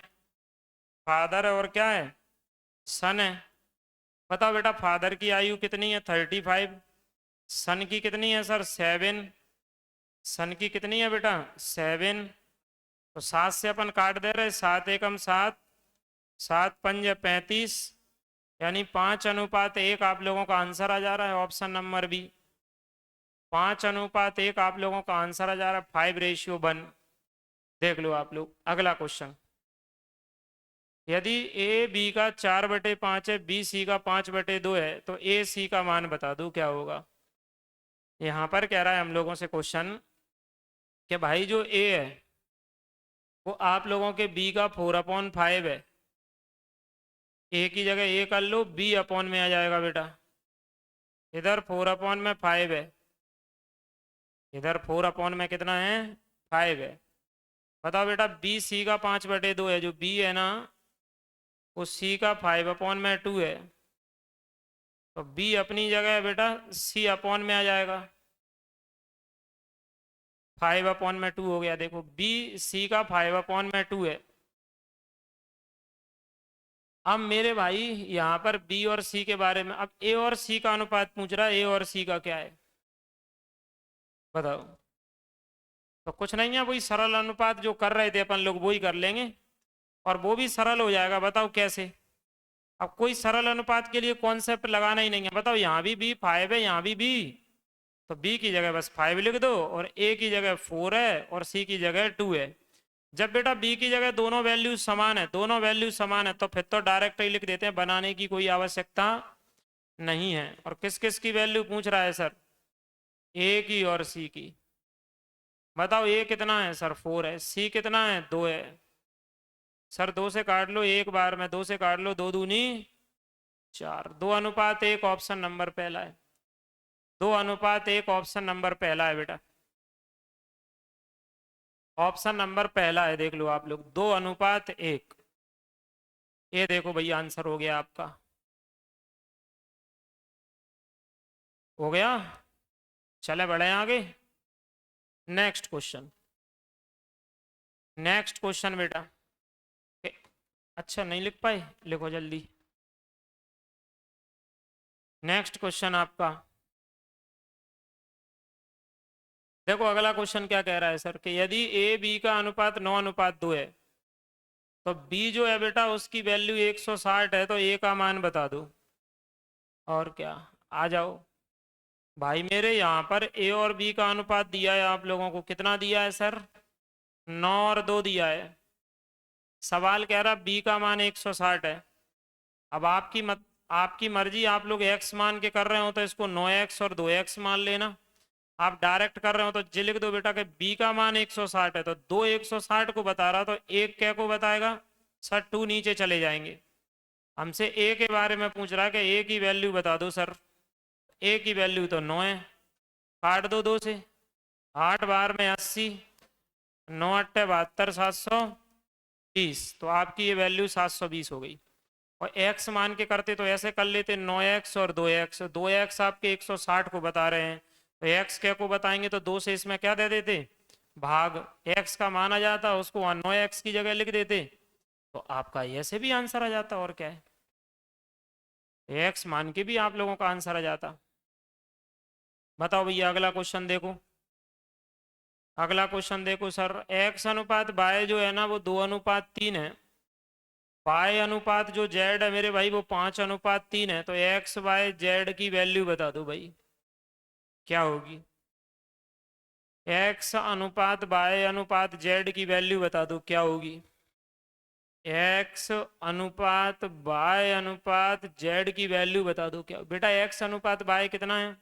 फादर है और क्या है? सन है। बताओ बेटा फादर की आयु कितनी है? 35। सन की कितनी है सर? 7। सन की कितनी है बेटा? 7। तो 7 से अपन काट दे रहे, 7×1 = 7, 7×5 = 35, यानी 5:1 आप लोगों का आंसर आ जा रहा है, ऑप्शन नंबर बी। 5:1 आप लोगों का आंसर आ जा रहा है, 5:1। देख लो आप लोग अगला क्वेश्चन। यदि ए बी का 4/5 है, बी सी का 5/2 है, तो ए सी का मान बता दो क्या होगा। यहाँ पर कह रहा है हम लोगों से क्वेश्चन कि भाई जो ए है वो आप लोगों के बी का 4/5 है। ए की जगह ए कर लो, बी अपॉन में आ जाएगा बेटा। इधर 4/5 है, इधर 4 में कितना है? 5 है। बताओ बेटा बी सी का 5/2 है, जो बी है ना वो सी का 5/2 है। तो बी अपनी जगह है बेटा, सी अपॉन में आ जाएगा। 5/2 हो गया। देखो बी सी का 5/2 है। अब मेरे भाई यहाँ पर बी और सी के बारे में, अब ए और सी का अनुपात पूछ रहा है, ए और सी का क्या है बताओ। तो कुछ नहीं है, वही सरल अनुपात जो कर रहे थे अपन लोग वही कर लेंगे, और वो भी सरल हो जाएगा। बताओ कैसे। अब कोई सरल अनुपात के लिए कॉन्सेप्ट लगाना ही नहीं है। बताओ यहाँ भी बी 5 है, यहाँ भी बी, तो बी की जगह बस 5 लिख दो, और ए की जगह 4 है, और सी की जगह 2 है। जब बेटा बी की जगह दोनों वैल्यू समान है, दोनों वैल्यू समान है, तो फिर तो डायरेक्ट ही लिख देते हैं, बनाने की कोई आवश्यकता नहीं है। और किस किस की वैल्यू पूछ रहा है सर, ए की और सी की। बताओ ए कितना है सर, 4 है। सी कितना है, 2 है। सर 2 से काट लो एक बार में, 2 से काट लो, 2 दूनी 4, 2:1 ऑप्शन नंबर पहला है। 2:1 ऑप्शन नंबर पहला है बेटा, ऑप्शन नंबर पहला है। देख लो आप लोग, 2:1। ये देखो भैया आंसर हो गया आपका, हो गया। चले बढ़े आगे। नेक्स्ट क्वेश्चन, नेक्स्ट क्वेश्चन बेटा। अच्छा नहीं लिख पाए, लिखो जल्दी। नेक्स्ट क्वेश्चन आपका, देखो अगला क्वेश्चन क्या कह रहा है सर, कि यदि ए बी का अनुपात 9:2 है, तो बी जो है बेटा उसकी वैल्यू 160 है, तो ए का मान बता दो। और क्या, आ जाओ भाई मेरे। यहाँ पर ए और बी का अनुपात दिया है आप लोगों को, कितना दिया है सर, 9 और 2 दिया है। सवाल कह रहा बी का मान 160 है। अब आपकी मर्जी, आप लोग एक्स मान के कर रहे हो तो इसको 9x और 2x मान लेना। आप डायरेक्ट कर रहे हो तो जी लिख दो बेटा कि बी का मान 160 है, तो 2 160 को बता रहा, तो एक क्या को बताएगा सर, 2 नीचे चले जाएंगे। हमसे ए के बारे में पूछ रहा है कि ए की वैल्यू बता दो सर। ए की वैल्यू तो 9 है, काट दो 2 से, 8 बार में 80, 9 × 8 = 720, तो आपकी ये वैल्यू 720 हो गई। और x मान के करते तो ऐसे कर लेते, 9x और 2x, 2x आपके 160 को बता रहे हैं, तो x क्या को बताएंगे, तो 2 से इसमें क्या दे देते, भाग। x का मान आ जाता, उसको वहाँ 9x की जगह लिख देते, तो आपका ऐसे भी आंसर आ जाता। और क्या है, x मान के भी आप लोगों का आंसर आ जाता। बताओ भैया अगला क्वेश्चन देखो, अगला क्वेश्चन देखो सर। x अनुपात y जो है ना वो 2:3 है, y अनुपात जो z है मेरे भाई वो 5:3 है, तो x y z की वैल्यू बता दो भाई क्या होगी। x अनुपात y अनुपात z की वैल्यू बता दो क्या होगी। x अनुपात y अनुपात z की वैल्यू बता दो क्या बेटा। x अनुपात y कितना है,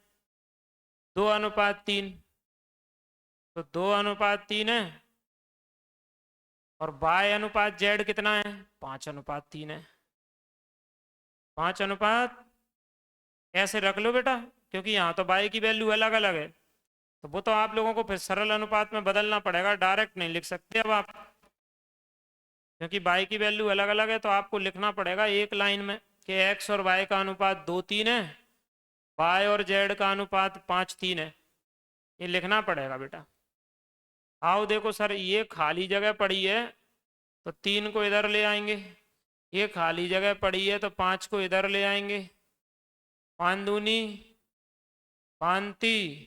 2:3, तो 2:3 है, और y अनुपात z कितना है, 5:3 है। 5:, ऐसे रख लो बेटा, क्योंकि यहाँ तो y की वैल्यू अलग अलग है, तो वो तो आप लोगों को फिर सरल अनुपात में बदलना पड़ेगा, डायरेक्ट नहीं लिख सकते अब आप, क्योंकि y की वैल्यू अलग अलग है। तो आपको लिखना पड़ेगा एक लाइन में कि x और y का अनुपात 2:3 है, y और z का अनुपात 5:3 है, ये लिखना पड़ेगा बेटा। आओ देखो सर, ये खाली जगह पड़ी है तो 3 को इधर ले आएंगे, ये खाली जगह पड़ी है तो 5 को इधर ले आएंगे, 5 दूनी 5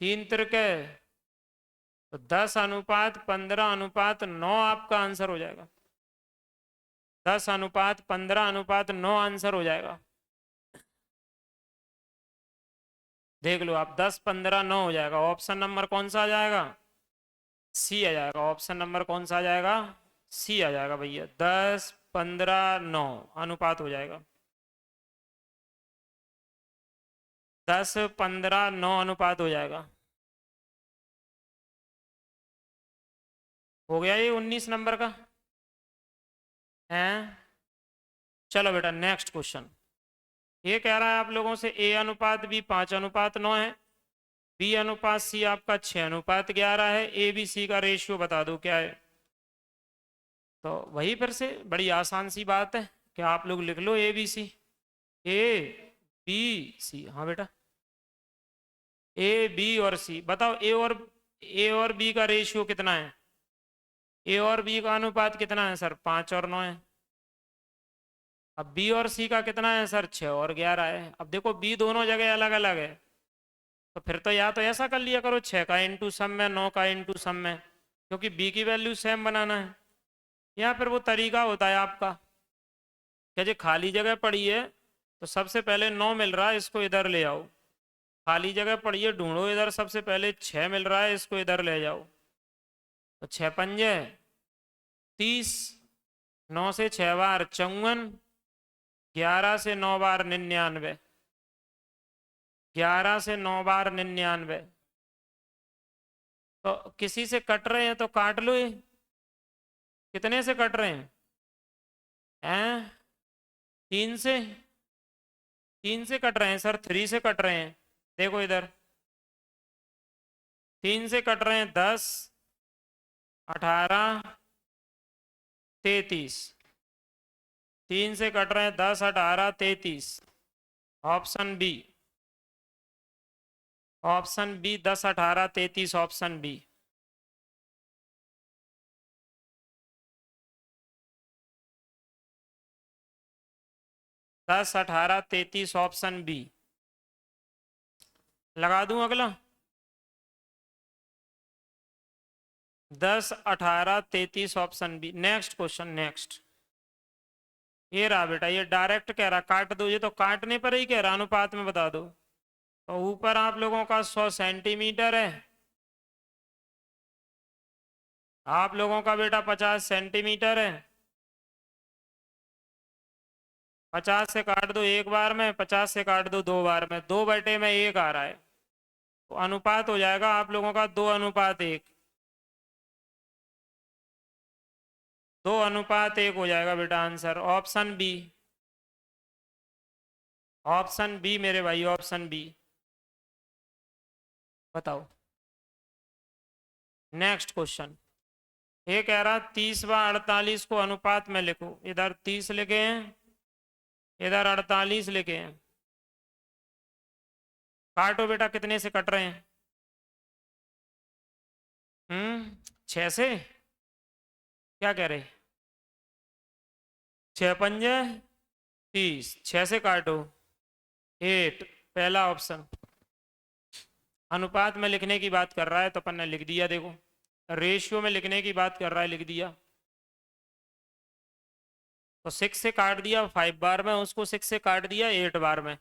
3 तिरके, तो 10:15:9 आपका आंसर हो जाएगा। 10:15:9 आंसर हो जाएगा। देख लो आप, 10:15:9 हो जाएगा। ऑप्शन नंबर कौन सा आ जाएगा, सी आ जाएगा। ऑप्शन नंबर कौन सा आ जाएगा, सी आ जाएगा भैया। 10:15:9 अनुपात हो जाएगा, 10:15:9 अनुपात हो जाएगा। हो गया ये 19 नंबर का है। चलो बेटा नेक्स्ट क्वेश्चन, ये कह रहा है आप लोगों से ए अनुपात बी 5:9 है, बी अनुपात सी आपका 6:11 है, ए बी सी का रेशियो बता दो क्या है। तो वही फिर से बड़ी आसान सी बात है कि आप लोग लिख लो A B C, A B C. हाँ बेटा, ए बी और सी। बताओ ए और ए और बी का रेशियो कितना है? ए और बी का अनुपात कितना है सर? 5 और 9 है। अब बी और सी का कितना है सर? 6 और 11 है। अब देखो बी दोनों जगह अलग अलग है, तो फिर तो या तो ऐसा कर लिया करो 6 का इंटू सम में 9 का इंटू सम में, क्योंकि बी की वैल्यू सेम बनाना है। या फिर वो तरीका होता है आपका क्या जी, खाली जगह पड़ी है तो सबसे पहले 9 मिल रहा है, इसको इधर ले आओ। खाली जगह पड़ी है, ढूंढो इधर, सबसे पहले 6 मिल रहा है, इसको इधर ले जाओ। तो 6 पंजे 30, 9 से 6 बार 54, 11 से 9 बार 99, 11 से 9 बार 99। तो किसी से कट रहे हैं तो काट लो ये। कितने से कट रहे हैं? 3 से। 3 से कट रहे हैं सर, 3 से कट रहे हैं। देखो इधर 3 से कट रहे हैं 10, 18, 33। 3 से कट रहे हैं 10, 18, 33। Option B, option B 10, 18, 33, option B. 10, 18, 33, option B. लगा दूं अगला? 10, 18, 33, option B. Next question, next. ये रहा बेटा, ये डायरेक्ट कह रहा काट दो, ये तो काटने पर ही कह रहा अनुपात में बता दो। तो ऊपर आप लोगों का 100 सेंटीमीटर है, आप लोगों का बेटा 50 सेंटीमीटर है। 50 से काट दो एक बार में, 50 से काट दो 2 बार में, 2/1 आ रहा है। तो अनुपात हो जाएगा आप लोगों का 2:1। 2:1 हो जाएगा बेटा answer, option B. Option B मेरे भाई, ऑप्शन बी। बताओ नेक्स्ट क्वेश्चन। ये कह रहा 30 व 48 को अनुपात में लिखो। इधर 30 लिखे हैं, इधर 48 लिखे हैं। काटो बेटा, कितने से कट रहे हैं? 6 से। क्या कह रहे? 6 पंजे 30, 6 से काटो 8। पहला ऑप्शन अनुपात में लिखने की बात कर रहा है तो अपन ने लिख दिया। देखो रेशियो में लिखने की बात कर रहा है, लिख दिया। तो 6 से काट दिया 5 बार में, उसको 6 से काट दिया 8 बार में।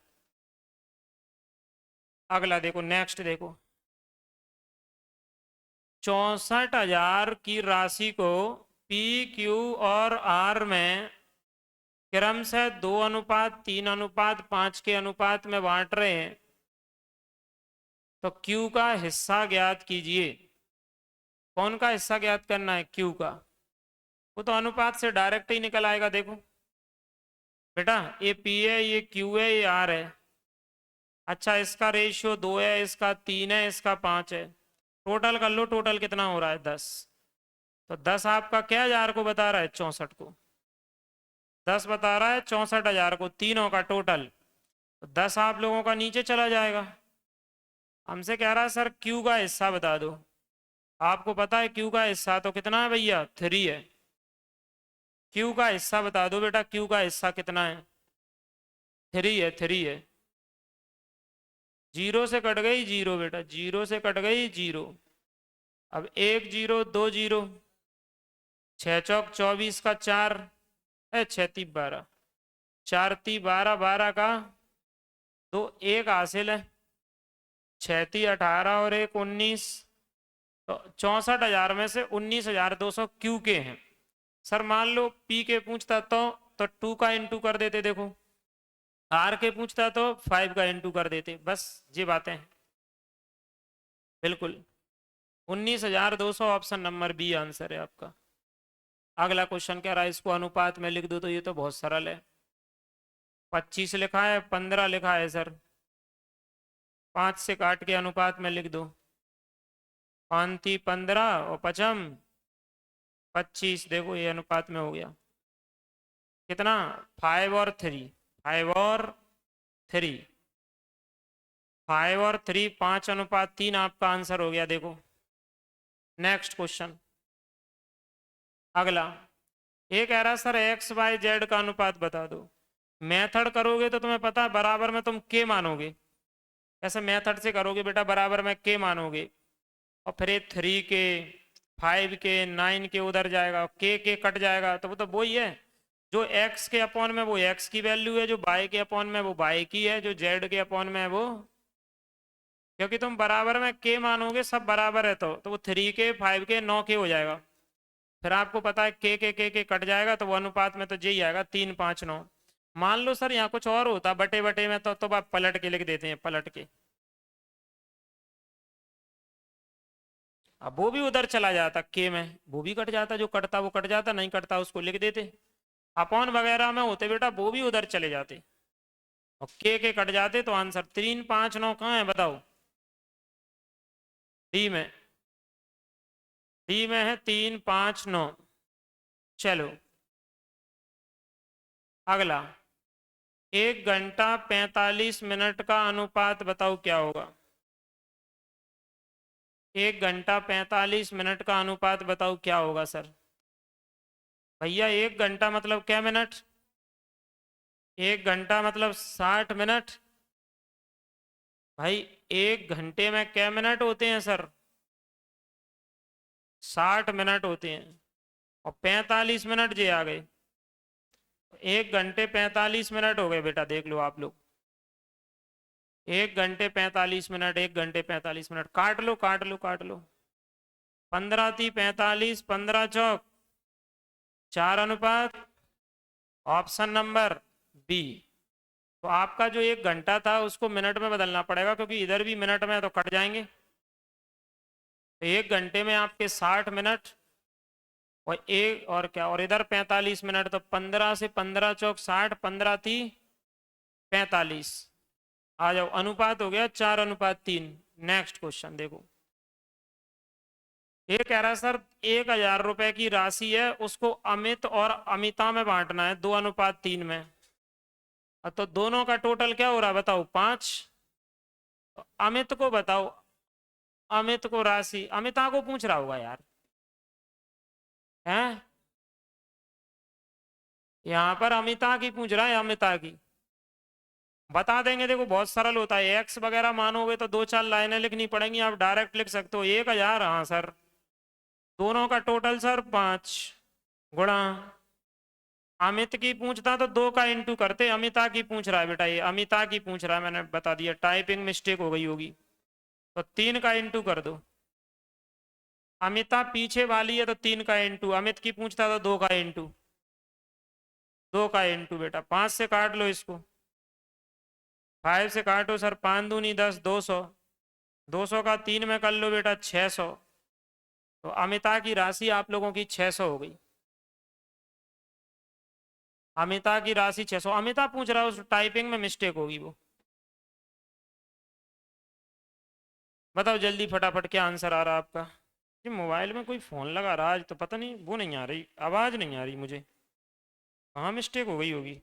अगला देखो, नेक्स्ट देखो। 64,000 की राशि को पी, क्यू और आर में क्रम से 2:3:5 के अनुपात में बांट रहे हैं, तो क्यू का हिस्सा ज्ञात कीजिए। कौन का हिस्सा ज्ञात करना है? क्यू का। वो तो अनुपात से डायरेक्ट ही निकल आएगा। देखो बेटा, ये पी है, ये क्यू है, ये आर है। अच्छा, इसका रेशियो 2 है, इसका 3 है, इसका 5 है। टोटल कर लो, टोटल कितना हो रहा है? 10। तो 10 आपका क्या हजार को बता रहा है? 64 को। 10 बता रहा है 64,000 को, तीनों का टोटल। तो 10 आप लोगों का नीचे चला जाएगा। हमसे कह रहा है सर क्यू का हिस्सा बता दो। आपको पता है क्यू का हिस्सा तो कितना है भैया? 3 है। क्यू का हिस्सा बता दो बेटा, क्यू का हिस्सा कितना है? 3 है, 3 है। 0 से कट गई 0 बेटा, 0 से कट गई 0। अब 1 0 2 0, 6 चौक 24 का 4 है, 6 3 12, 4 3 12, 12 का 2, 1 हासिल है। 6 3 18 और 1 19। तो 64,000 में से 19,200 क्यू के हैं। सर मान लो पी के पूछता तो 2 का इंटू कर देते। देखो आर के पूछता तो 5 का इंटू कर देते। बस ये बातें हैं। बिल्कुल 19,200, ऑप्शन नंबर बी आंसर है आपका। अगला क्वेश्चन कह रहा है इसको अनुपात में लिख दो, तो ये तो बहुत सरल है। 25 लिखा है, 15 लिखा है सर। 5 से काट के अनुपात में लिख दो। 5 थी 15 और 5 25। देखो ये अनुपात में हो गया कितना? 5 और 3, 5 और 3, 5 और 3, 5:3 आपका आंसर हो गया। देखो नेक्स्ट क्वेश्चन अगला। ये कह रहा सर एक्स वाई जेड का अनुपात बता दो। मेथड करोगे तो तुम्हें पता है बराबर में तुम के मानोगे। ऐसे मेथड से करोगे बेटा बराबर में के मानोगे और फिर ये 3 के 5 के 9 के उधर जाएगा, के कट जाएगा तो वही है। जो x के अपॉन में वो x की वैल्यू है, जो y के अपॉन में वो y की है, जो z के अपॉन में है वो, क्योंकि तुम बराबर में के मानोगे सब बराबर है तो वो 3 के 5 के 9 के हो जाएगा। फिर आपको पता है के कट जाएगा तो वो अनुपात में तो यही आएगा 3 5 9। मान लो सर यहाँ कुछ और होता बटे बटे में तो आप पलट के लिख देते हैं पलट के। अब वो भी उधर चला जाता के में, वो भी कट जाता, जो कटता वो कट जाता, नहीं कटता उसको लिख देते। अपॉन वगैरह में होते बेटा वो भी उधर चले जाते और के कट जाते तो आंसर 3 5 9 कहाँ है बताओ। डी में, डी में है 3 5 9। चलो अगला। 1 घंटा 45 मिनट का अनुपात बताओ क्या होगा। 1 घंटा 45 मिनट का अनुपात बताओ क्या होगा सर। भैया 1 घंटा मतलब क्या मिनट, 1 घंटा मतलब 60 मिनट। भाई 1 घंटे में क्या मिनट होते हैं सर, 60 मिनट होते हैं और 45 मिनट जे आ गए। 1 घंटे 45 मिनट हो गए बेटा, देख लो आप लोग। 1 घंटे 45 मिनट, 1 घंटे 45 मिनट, काट लो काट लो काट लो। 15 × 3 = 45, 15 चौक 4 अनुपात, ऑप्शन नंबर बी। तो आपका जो 1 घंटा था उसको मिनट में बदलना पड़ेगा क्योंकि इधर भी मिनट में है तो कट जाएंगे। तो 1 घंटे में आपके 60 मिनट और एक और क्या, और इधर 45 मिनट, तो 15 से 15 चौक 60, 15 × 3 = 45। आ जाओ, अनुपात हो गया 4:3। नेक्स्ट क्वेश्चन देखो। ये कह रहा है सर 1,000 रुपए की राशि है, उसको अमित और अमिता में बांटना है 2:3 में। तो दोनों का टोटल क्या हो रहा है बताओ 5। तो अमित को बताओ, अमित को राशि, अमिता को पूछ रहा होगा यार हैं, यहाँ पर अमिता की पूछ रहा है, अमिता की बता देंगे। देखो बहुत सरल होता है, एक्स वगैरह मानोगे तो 2 4 लाइनें लिखनी पड़ेंगी, आप डायरेक्ट लिख सकते हो 1,000। हाँ सर, दोनों का टोटल सर 5 गुणा, अमित की पूछता तो 2 का इंटू करते, अमिता की पूछ रहा है बेटा, ये अमिता की पूछ रहा है, मैंने बता दिया, टाइपिंग मिस्टेक हो गई होगी। तो 3 का इंटू कर दो। अमिता पीछे वाली है तो 3 का इंटू, अमित की पूछता तो 2 का इंटू, 2 का इंटू बेटा। 5 से काट लो इसको, 5 से काटो सर, 5 दूनी 10, 200, 200 का 3 में कर लो बेटा 600। तो अमिता की राशि आप लोगों की 600 हो गई। अमिता की राशि 600, अमिता पूछ रहा है, उस टाइपिंग में मिस्टेक होगी वो। बताओ जल्दी फटाफट क्या आंसर आ रहा है आपका। ये मोबाइल में कोई फ़ोन लगा रहा है आज तो, पता नहीं वो नहीं आ रही, आवाज़ नहीं आ रही मुझे, कहाँ मिस्टेक हो गई होगी।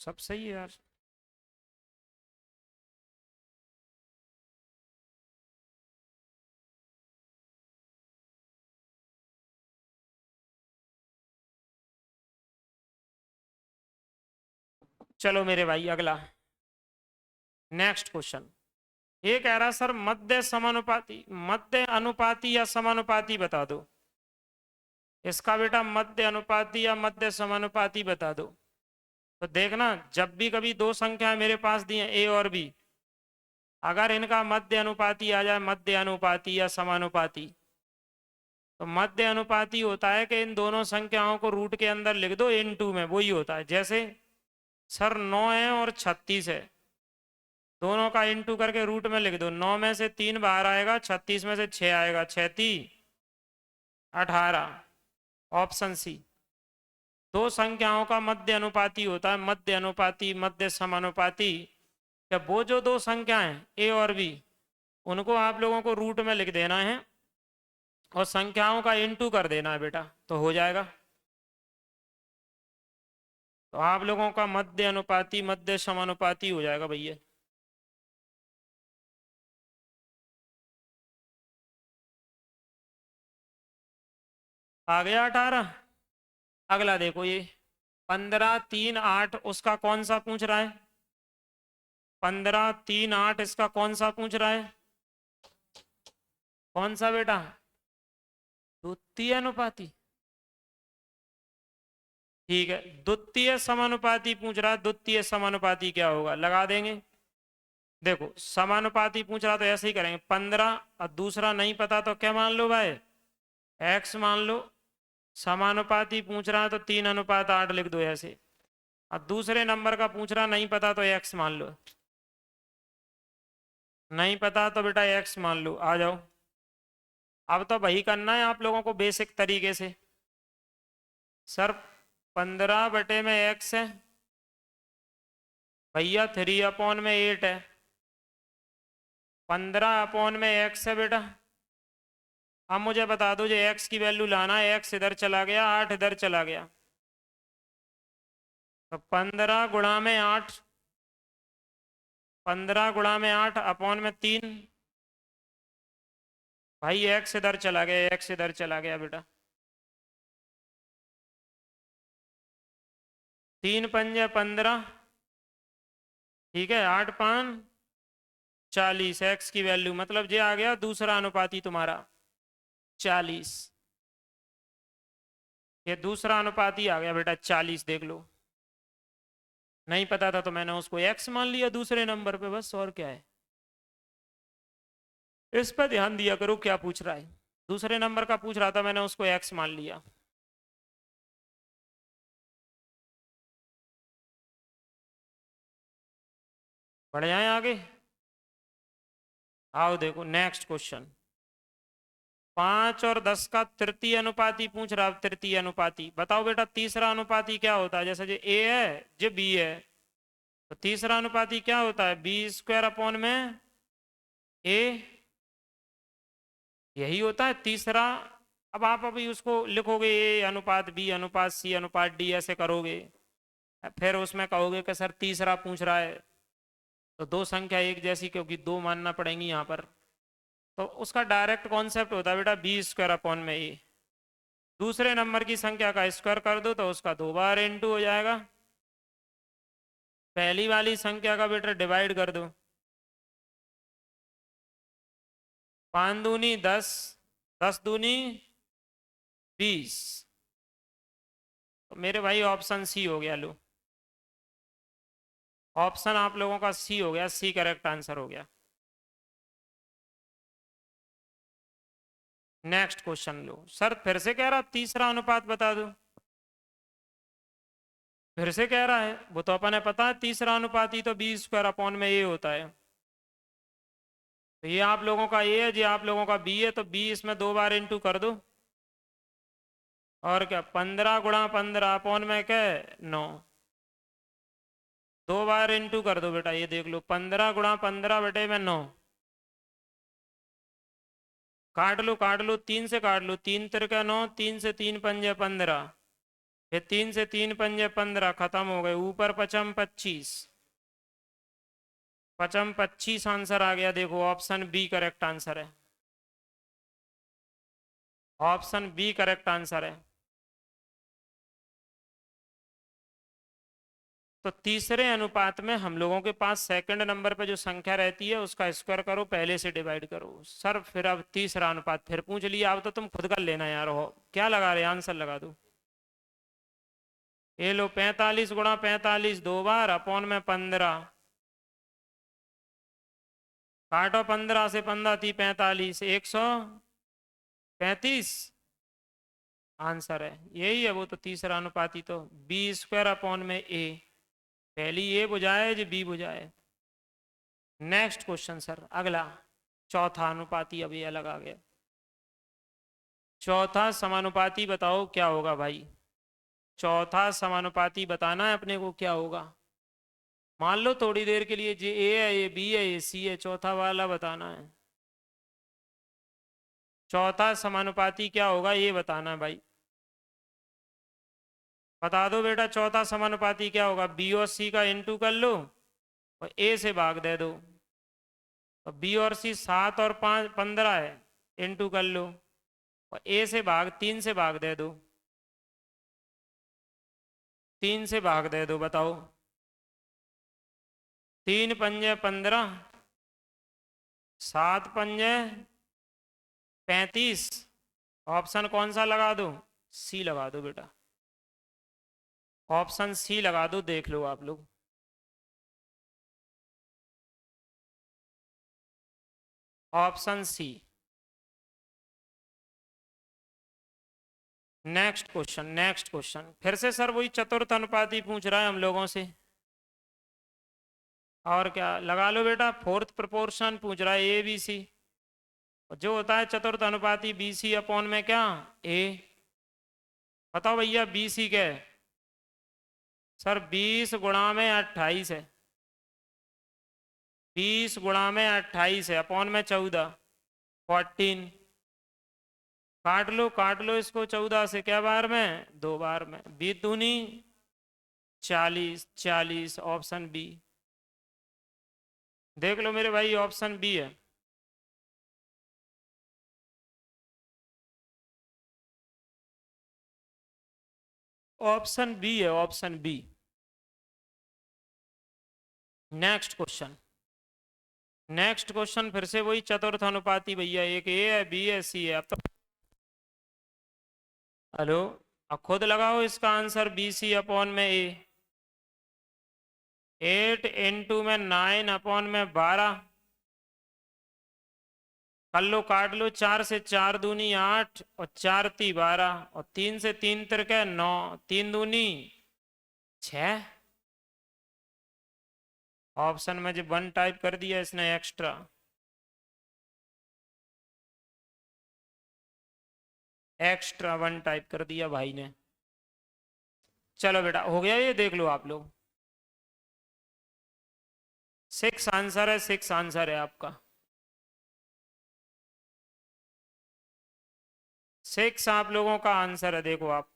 सब सही है यार। चलो मेरे भाई अगला, नेक्स्ट क्वेश्चन। ये कह रहा सर मध्य समानुपाती, मध्य अनुपाती या समानुपाती बता दो। इसका बेटा मध्य अनुपाती या मध्य समानुपाती बता दो। तो देखना, जब भी कभी दो संख्याएं मेरे पास दी हैं ए और बी, अगर इनका मध्य अनुपाती आ जाए, मध्य अनुपाती या समानुपाती, तो मध्य अनुपाती होता है कि इन दोनों संख्याओं को रूट के अंदर लिख दो इन टू में, वही होता है। जैसे सर 9 है और 36 है, दोनों का इंटू करके रूट में लिख दो। 9 में से 3 बाहर आएगा, 36 में से 6 आएगा, 6 3 18, ऑप्शन सी। दो संख्याओं का मध्य अनुपाती होता है, मध्य अनुपाती मध्य समानुपाती। जब वो जो दो संख्याएं ए और बी, उनको आप लोगों को रूट में लिख देना है और संख्याओं का इंटू कर देना है बेटा, तो हो जाएगा। तो आप लोगों का मध्य अनुपाती मध्य समानुपाती हो जाएगा भैया। आ गया 18। अगला देखो ये 15 3 8 उसका कौन सा पूछ रहा है? 15 3 8 इसका कौन सा पूछ रहा है? कौन सा बेटा? द्वितीय अनुपाती। ठीक है, द्वितीय समानुपाती पूछ रहा है। द्वितीय समानुपाती क्या होगा लगा देंगे। देखो समानुपाती पूछ रहा तो ऐसे ही करेंगे 15 और दूसरा नहीं पता तो क्या मान लो भाई? एक्स मान लो। समानुपाती पूछ रहा है तो 3:8 लिख दो ऐसे। अब दूसरे नंबर का पूछ रहा नहीं पता तो एक्स मान लो। नहीं पता तो बेटा एक्स मान लो। आ जाओ। अब तो वही करना है आप लोगों को बेसिक तरीके से। सर 15 में एक्स है भैया, 3/8 है। 15 में एक्स है बेटा। अब मुझे बता दो जो एक्स की वैल्यू लाना है। एक्स इधर चला गया, 8 इधर चला गया, तो 15 × 8। 15 × 8 अपॉन में 3। भाई एक्स इधर चला गया, एक्स इधर चला गया बेटा। 3×5 = 15। ठीक है, 8×5 = 40। एक्स की वैल्यू मतलब ये आ गया दूसरा अनुपाती तुम्हारा 40। ये दूसरा अनुपाती आ गया बेटा 40, देख लो। नहीं पता था तो मैंने उसको एक्स मान लिया दूसरे नंबर पे, बस और क्या है। इस पर ध्यान दिया करो क्या पूछ रहा है। दूसरे नंबर का पूछ रहा था, मैंने उसको एक्स मान लिया। बढ़ जाए आगे। आओ देखो नेक्स्ट क्वेश्चन। 5 और 10 का तृतीय अनुपाती पूछ रहा है। तृतीय अनुपाती बताओ बेटा, तीसरा अनुपाती क्या होता है? जैसे जो ए है जो बी है, तो तीसरा अनुपाती क्या होता है? B² अपॉन में ए, यही होता है तीसरा। अब आप अभी उसको लिखोगे ए अनुपात बी अनुपात सी अनुपात डी ऐसे करोगे, फिर उसमें कहोगे कि सर तीसरा पूछ रहा है, तो दो संख्या एक जैसी क्योंकि दो मानना पड़ेंगी यहाँ पर। तो उसका डायरेक्ट कॉन्सेप्ट होता है बेटा B² अपॉन में ए। दूसरे नंबर की संख्या का स्क्वायर कर दो तो उसका 2 बार इंटू हो जाएगा। पहली वाली संख्या का बेटा डिवाइड कर दो। 5 दूनी 10, 10 दूनी 20। तो मेरे भाई ऑप्शन सी हो गया। लो, ऑप्शन आप लोगों का सी हो गया। सी करेक्ट आंसर हो गया। नेक्स्ट क्वेश्चन लो। सर फिर से कह रहा तीसरा अनुपात बता दो। फिर से कह रहा है, वो तो अपन ने पता है तीसरा अनुपाती तो B² अपॉन में ए होता है। तो ये आप लोगों का ए है, ये आप लोगों का बी है, तो बी इसमें 2 बार इंटू कर दो। और क्या 15 × 15 अपॉन में क्या है 9। 2 बार इंटू कर दो बेटा, ये देख लो 15 × 15 / 9। काट लो 3 से काट लो। 3 × 9, 3 से 3 × 5 = 15। फिर 3 से 3 × 5 = 15, खत्म हो गए। ऊपर 5 × 25, 5 × 25 आंसर आ गया। देखो ऑप्शन बी करेक्ट आंसर है। ऑप्शन बी करेक्ट आंसर है। तो तीसरे अनुपात में हम लोगों के पास सेकंड नंबर पे जो संख्या रहती है उसका स्क्वायर करो, पहले से डिवाइड करो। सर फिर अब तीसरा अनुपात फिर पूछ लिया, अब तो तुम खुद कर लेना यार। हो क्या लगा रहे, आंसर लगा दो। ये लो 45 × 45 2 बार अपॉन में 15। काटो 15 से 15 थी 45, 135 आंसर है। यही है वो तो तीसरा अनुपाती तो B² अपॉन में ए। पहली ए बुझाए जो बी बुझाए। नेक्स्ट क्वेश्चन सर अगला। चौथा अनुपाती अभी अलग आ गया। चौथा समानुपाती बताओ क्या होगा भाई। चौथा समानुपाती बताना है अपने को क्या होगा। मान लो थोड़ी देर के लिए जे ए है, ये बी है, ये सी है, चौथा वाला बताना है। चौथा समानुपाती क्या होगा ये बताना है भाई। बता दो बेटा चौथा समानुपाती क्या होगा, बी और सी का इंटू कर लो और ए से भाग दे दो। तो बी और सी 7 और 5 15 है, इंटू कर लो और ए से भाग 3 से भाग दे दो, 3 से भाग दे दो, बताओ 3 पंजे 15, 7 पंजे 35। ऑप्शन कौन सा लगा दो, सी लगा दो बेटा, ऑप्शन सी लगा दो, देख लो आप लोग। Option C. Next question, next question फिर से सर वही चतुर्थ अनुपाती पूछ रहा है हम लोगों से। और क्या लगा लो बेटा, फोर्थ प्रोपोर्शन पूछ रहा है ए बी सी, जो होता है चतुर्थ अनुपाती बी सी अपॉन में क्या, ए। बताओ भैया बी सी क्या है, सर 20 गुणा में 28 है, 20 गुणा में 28 है अपॉन में 14, 14। काट लो इसको 14 से, क्या बार में, 2 बार में, 20 दूनी 40, 40 ऑप्शन बी। देख लो मेरे भाई ऑप्शन बी है। ऑप्शन बी है, option B. Next question, next question फिर से वही चतुर्थ अनुपाती भैया, एक ए है बी है सी है। अब तो हेलो, अब खुद लगाओ इसका आंसर, बी सी अपॉन में ए। 8 इंटू में 9 अपॉन में 12, कर लो काट लो, 4 से 4 दूनी 8 और 4 ती 12 और 3 से 3 तिरके 9, 3 दूनी 6। ऑप्शन में जो 1 टाइप कर दिया इसने एक्स्ट्रा, एक्स्ट्रा 1 टाइप कर दिया भाई ने। चलो बेटा हो गया ये, देख लो आप लोग, 6 आंसर है, 6 आंसर है आपका, 6 आप लोगों का आंसर है, देखो आप।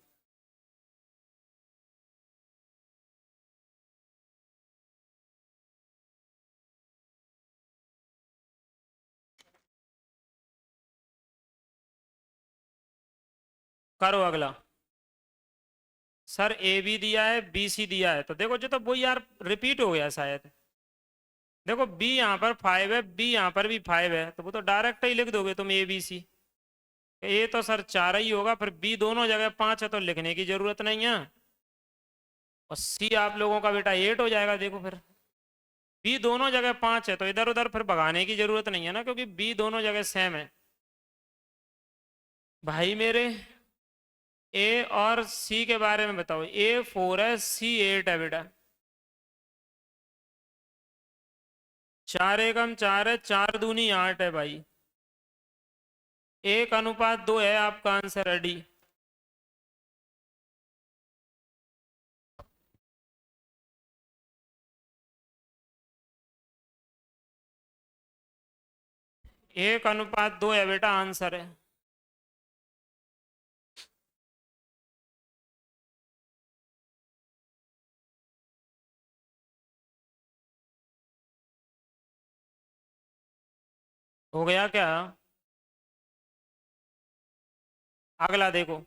करो अगला। सर ए बी दिया है बी सी दिया है, तो देखो जो तो वो यार रिपीट हो गया शायद। देखो बी यहाँ पर 5 है, बी यहाँ पर भी 5 है, तो वो तो डायरेक्ट ही लिख दोगे तुम ए बी सी। ए तो सर 4 ही होगा, फिर बी दोनों जगह 5 है तो लिखने की जरूरत नहीं है। और सी आप लोगों का बेटा 8 हो जाएगा, देखो फिर बी दोनों जगह 5 है तो इधर उधर फिर भगाने की जरूरत नहीं है ना, क्योंकि बी दोनों जगह सेम है भाई मेरे। ए और सी के बारे में बताओ, ए 4 है सी 8 है बेटा, 4 एकम 4 है, 4 दूनी 8 है भाई, 1:2 है आपका आंसर है डी। एक अनुपात दो है बेटा, आंसर है। हो गया क्या, अगला देखो।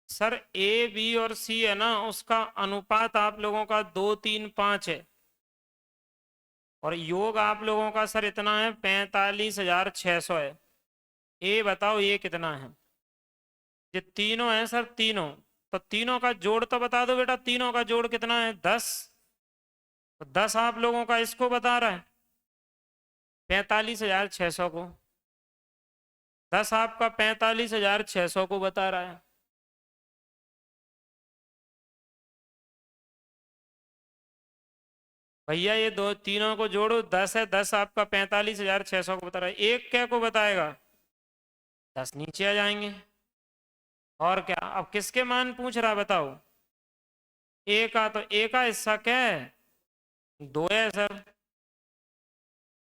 सर ए बी और सी है ना, उसका अनुपात आप लोगों का 2 3 5 है, और योग आप लोगों का सर इतना है 45,600 है। ए बताओ ये कितना है, ये तीनों है सर, तीनों। तो तीनों का जोड़ तो बता दो बेटा, तीनों का जोड़ कितना है 10, तो 10 आप लोगों का इसको बता रहा है 45,600 को, 10 आपका 45,600 को बता रहा है। भैया ये दो तीनों को जोड़ो 10 है, 10 आपका 45,600 को बता रहा है, एक क्या को बताएगा 10 नीचे आ जाएंगे। और क्या, अब किसके मान पूछ रहा है बताओ, ए का, तो ए का हिस्सा क्या है 2 है सर,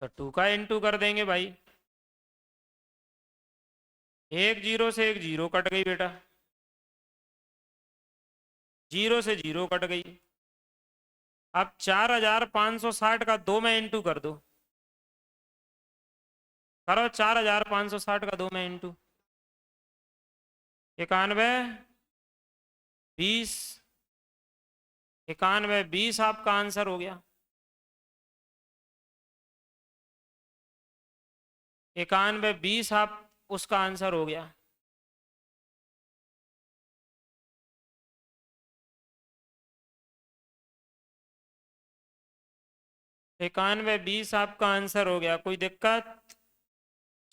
तो 2 का इंटू कर देंगे भाई, एक जीरो से एक जीरो कट गई बेटा, जीरो से जीरो कट गई। अब 4560 का 2 में इंटू कर दो, करो 4560 का 2 में इंटू, 91 20, 91 20 आपका आंसर हो गया। 91 20 आप उसका आंसर हो गया। इक्यानवे 20 आपका आंसर हो गया, कोई दिक्कत?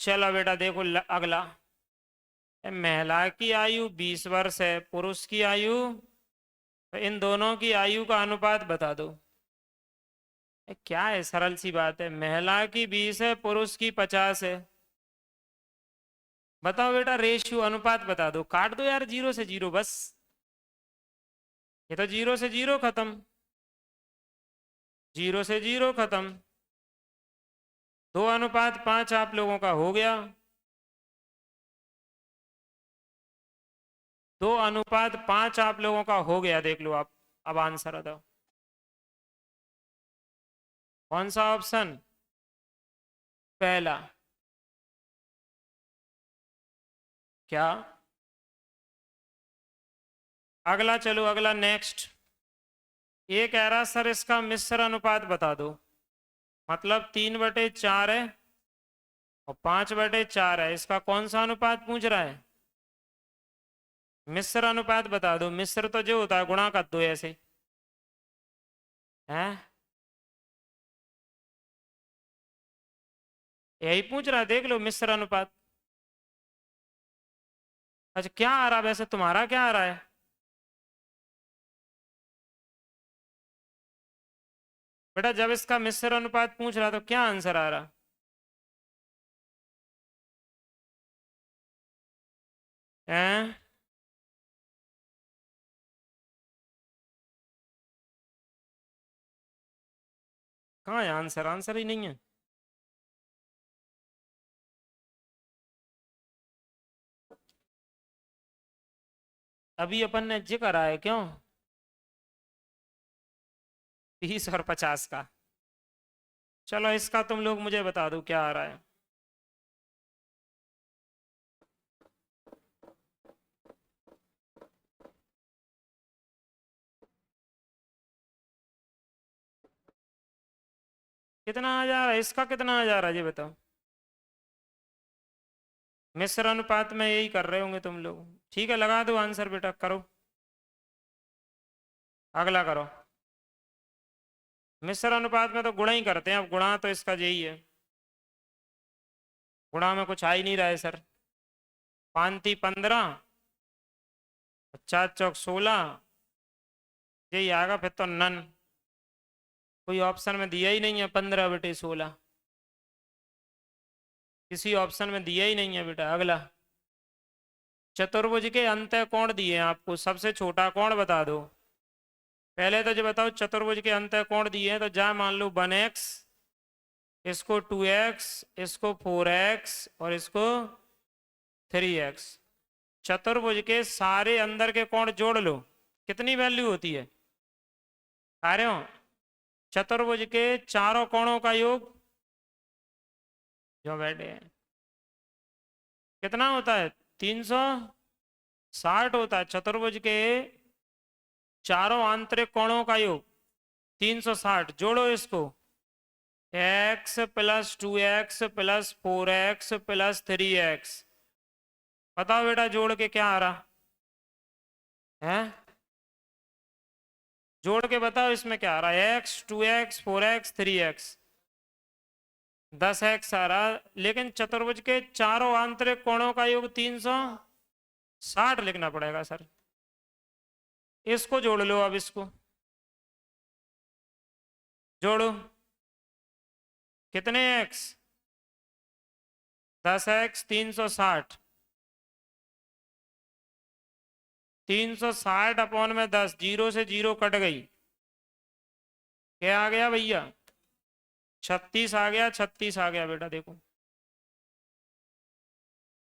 चलो बेटा देखो अगला। महिला की आयु 20 वर्ष है, पुरुष की आयु, तो इन दोनों की आयु का अनुपात बता दो। क्या है, सरल सी बात है, महिला की 20 है, पुरुष की 50 है। बताओ बेटा, रेशियो अनुपात बता दो। काट दो यार, जीरो से जीरो बस, ये तो जीरो से जीरो खत्म, जीरो से जीरो खत्म। 2:5 आप लोगों का हो गया। 2:5 आप लोगों का हो गया, देख लो आप। अब आंसर बताओ, कौन सा ऑप्शन? पहला। क्या? अगला, चलो अगला नेक्स्ट। ये कह रहा सर इसका मिश्र अनुपात बता दो। मतलब 3/4 है और 5/4 है, इसका कौन सा अनुपात पूछ रहा है? मिश्र अनुपात बता दो। मिश्र तो जो होता है गुणा कर दो ऐसे, है यही पूछ रहा है, देख लो मिश्र अनुपात। अच्छा क्या आ रहा है वैसे, तुम्हारा क्या आ रहा है? बेटा जब इसका मिश्र अनुपात पूछ रहा तो क्या आंसर आ रहा? है कहाँ है आंसर? आंसर ही नहीं है। अभी अपन ने जी करा है क्यों? 30 और 50 का। चलो इसका तुम लोग मुझे बता दो क्या आ रहा है। कितना आ जा रहा है इसका, कितना आ जा रहा है ये बताओ। मिश्र अनुपात में यही कर रहे होंगे तुम लोग। ठीक है लगा दो आंसर बेटा, करो अगला करो। मिश्र अनुपात में तो गुणा ही करते हैं, अब गुणा तो इसका यही है। गुणा में कुछ आ ही नहीं रहा है सर। 5×3 = 15, 50×4 = 16, यही आएगा फिर तो नन। कोई ऑप्शन में दिया ही नहीं है 15/16, किसी ऑप्शन में दिया ही नहीं है बेटा। अगला, चतुर्भुज के अंतः कोण दिए हैं आपको, सबसे छोटा कोण बता दो। पहले तो जो बताओ चतुर्भुज के अंतः कोण दिए हैं, तो जा मान लो 1x, इसको 2x, इसको 4x और इसको 3x। चतुर्भुज के सारे अंदर के कोण जोड़ लो, कितनी वैल्यू होती है? सारे हो चतुर्भुज के चारों कोणों का योग जो बैठे हैं कितना होता है? 360 होता है। चतुर्भुज के चारों आंतरिक कोणों का योग 360। जोड़ो इसको, x + 2x + 4x + 3x। बताओ बेटा जोड़ के क्या आ रहा है? जोड़ के बताओ इसमें क्या आ रहा है? x 2x 4x 3x, 10x आ रहा। लेकिन चतुर्भुज के चारों आंतरिक कोणों का योग 360 लिखना पड़ेगा सर। इसको जोड़ लो, अब इसको जोड़ो, कितने x? 10x 360, 360/10, जीरो से जीरो कट गई, क्या आ गया भैया? 36 आ गया। 36 आ गया बेटा, देखो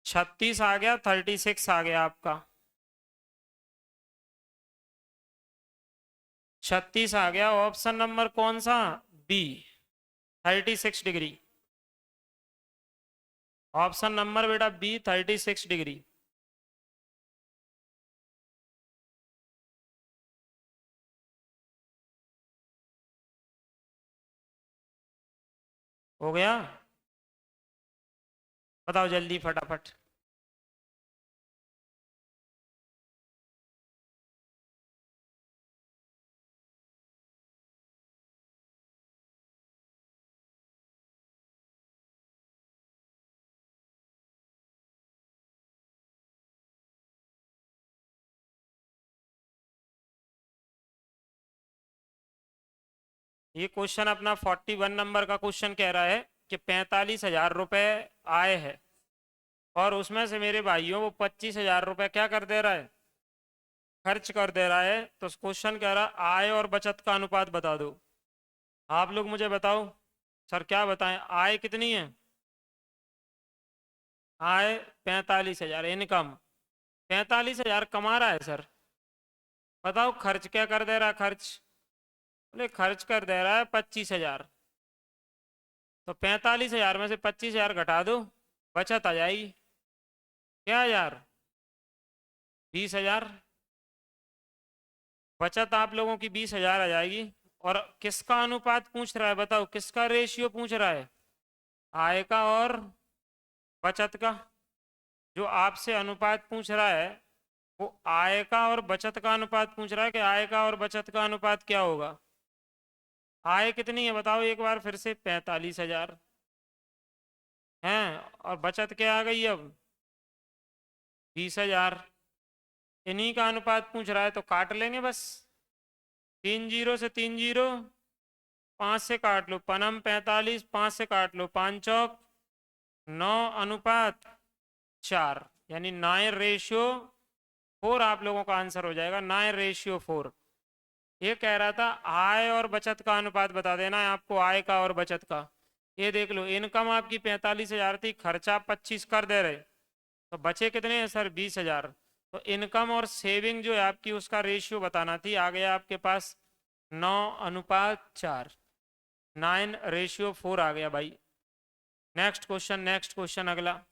36 आ गया, 36 आ गया आपका। 36 आ गया। ऑप्शन नंबर कौन सा? B, 36 degree. ऑप्शन नंबर बेटा बी, 36 डिग्री। हो गया? बताओ जल्दी फटाफट। ये क्वेश्चन अपना 41 नंबर का क्वेश्चन कह रहा है कि 45,000 रुपये आए है और उसमें से मेरे भाइयों वो 25,000 रुपये क्या कर दे रहा है? खर्च कर दे रहा है। तो क्वेश्चन कह रहा है आय और बचत का अनुपात बता दो। आप लोग मुझे बताओ सर, क्या बताएं, आय कितनी है? आय 45,000, इनकम 45,000 कमा रहा है सर। बताओ खर्च क्या कर दे रहा है? खर्च, बोले खर्च कर दे रहा है 25,000। तो 45,000 में से 25,000 घटा दो, बचत आ जाएगी क्या यार? 20,000। बचत आप लोगों की 20,000 आ जाएगी। और किसका अनुपात पूछ रहा है? बताओ किसका रेशियो पूछ रहा है? आय का और बचत का। जो आपसे अनुपात पूछ रहा है वो आय का और बचत का अनुपात पूछ रहा है कि आय का और बचत का अनुपात क्या होगा? आय कितनी है बताओ एक बार फिर से? 45,000 है। और बचत क्या आ गई अब? 20,000। इन्हीं का अनुपात पूछ रहा है तो काट लेंगे बस। 3 जीरो से 3 जीरो, 5 से काट लो पनम 45, 5 से काट लो 5 चौक 9 अनुपात 4, यानी 9:4 आप लोगों का आंसर हो जाएगा, 9:4। ये कह रहा था आय और बचत का अनुपात बता देना है आपको, आय का और बचत का। ये देख लो, इनकम आपकी 45,000 थी, खर्चा 25 कर दे रहे, तो बचे कितने हैं सर? 20,000। तो इनकम और सेविंग जो है आपकी उसका रेशियो बताना थी। आ गया आपके पास 9:4, 9:4 आ गया भाई। नेक्स्ट क्वेश्चन, नेक्स्ट क्वेश्चन अगला।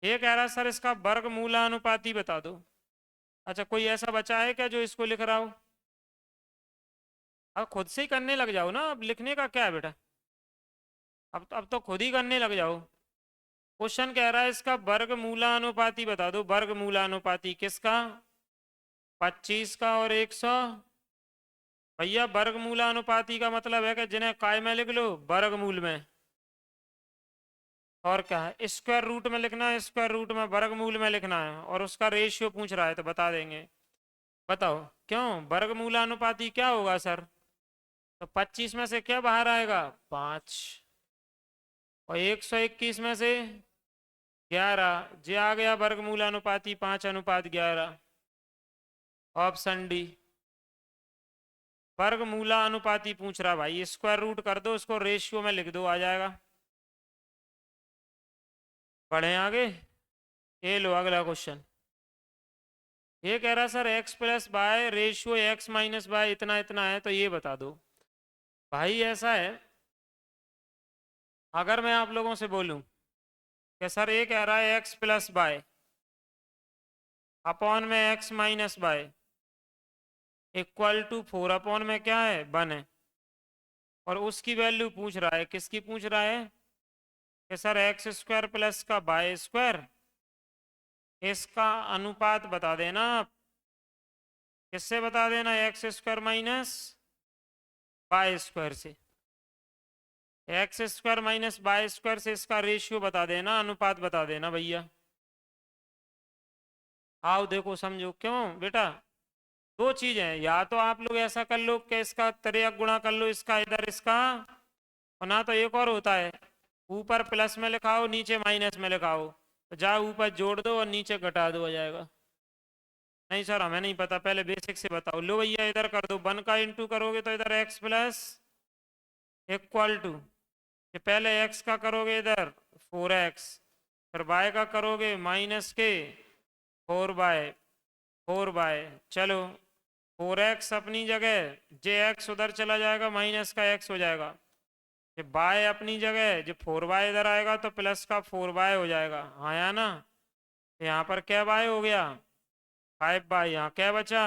ये कह रहा है सर इसका वर्गमूलानुपाती बता दो। अच्छा, कोई ऐसा बचा है क्या जो इसको लिख रहा हो? अब खुद से ही करने लग जाओ ना, अब लिखने का क्या है बेटा? अब तो खुद ही करने लग जाओ। क्वेश्चन कह रहा है इसका वर्गमूलानुपाती बता दो। वर्गमूलानुपाती किसका? 25 का और 100। भैया वर्गमूलानुपाती का मतलब है कि जिन्हें काय में लिख लो, वर्गमूल में। और क्या है? स्क्वायर रूट में लिखना है, स्क्वायर रूट में, वर्गमूल में लिखना है। और उसका रेशियो पूछ रहा है तो बता देंगे। बताओ क्यों? वर्गमूलानुपाती क्या होगा सर? तो 25 में से क्या बाहर आएगा? 5। और 121 में से 11, जे आ गया वर्गमूलानुपाती 5:11। Option D. वर्गमूलानुपाती पूछ रहा भाई, स्क्वायर रूट कर दो उसको, रेशियो में लिख दो, आ जाएगा। पढ़ें आगे। ये लो अगला क्वेश्चन। ये कह रहा sir x plus by ratio x minus by इतना इतना है, तो ये बता दो। भाई ऐसा है, अगर मैं आप लोगों से बोलूं कि सर ये कह रहा है x प्लस बाय अपॉन में x minus by equal to 4 upon में क्या है? 1 है। और उसकी वैल्यू पूछ रहा है, किसकी पूछ रहा है? कि सर एक्स स्क्वायर प्लस का बाय स्क्वायर, इसका अनुपात बता देना आप। किससे बता देना? X square minus y square से। X square minus y square से इसका रेशियो बता देना, अनुपात बता देना भैया। आओ देखो समझो। क्यों बेटा? दो चीजें हैं, या तो आप लोग ऐसा कर लो कि इसका तिर्यक गुणा कर लो, इसका इधर इसका। और ना तो एक और होता है, ऊपर प्लस में लिखाओ नीचे माइनस में लिखाओ, तो जाओ ऊपर जोड़ दो और नीचे घटा दो, हो जाएगा। नहीं सर हमें नहीं पता, पहले बेसिक से बताओ। लो भैया इधर कर दो, 1 का इंटू करोगे तो इधर x प्लस इक्वल टू, ये पहले x का करोगे इधर 4x, फिर y का करोगे माइनस के 4 बाय चलो 4x अपनी जगह, जे एक्स उधर चला जाएगा माइनस का x हो जाएगा, ये बाय अपनी जगह, जो 4y इधर आएगा तो प्लस का 4y हो जाएगा, हाँ या ना। यहाँ पर क्या बाय हो गया 5y, यहाँ क्या बचा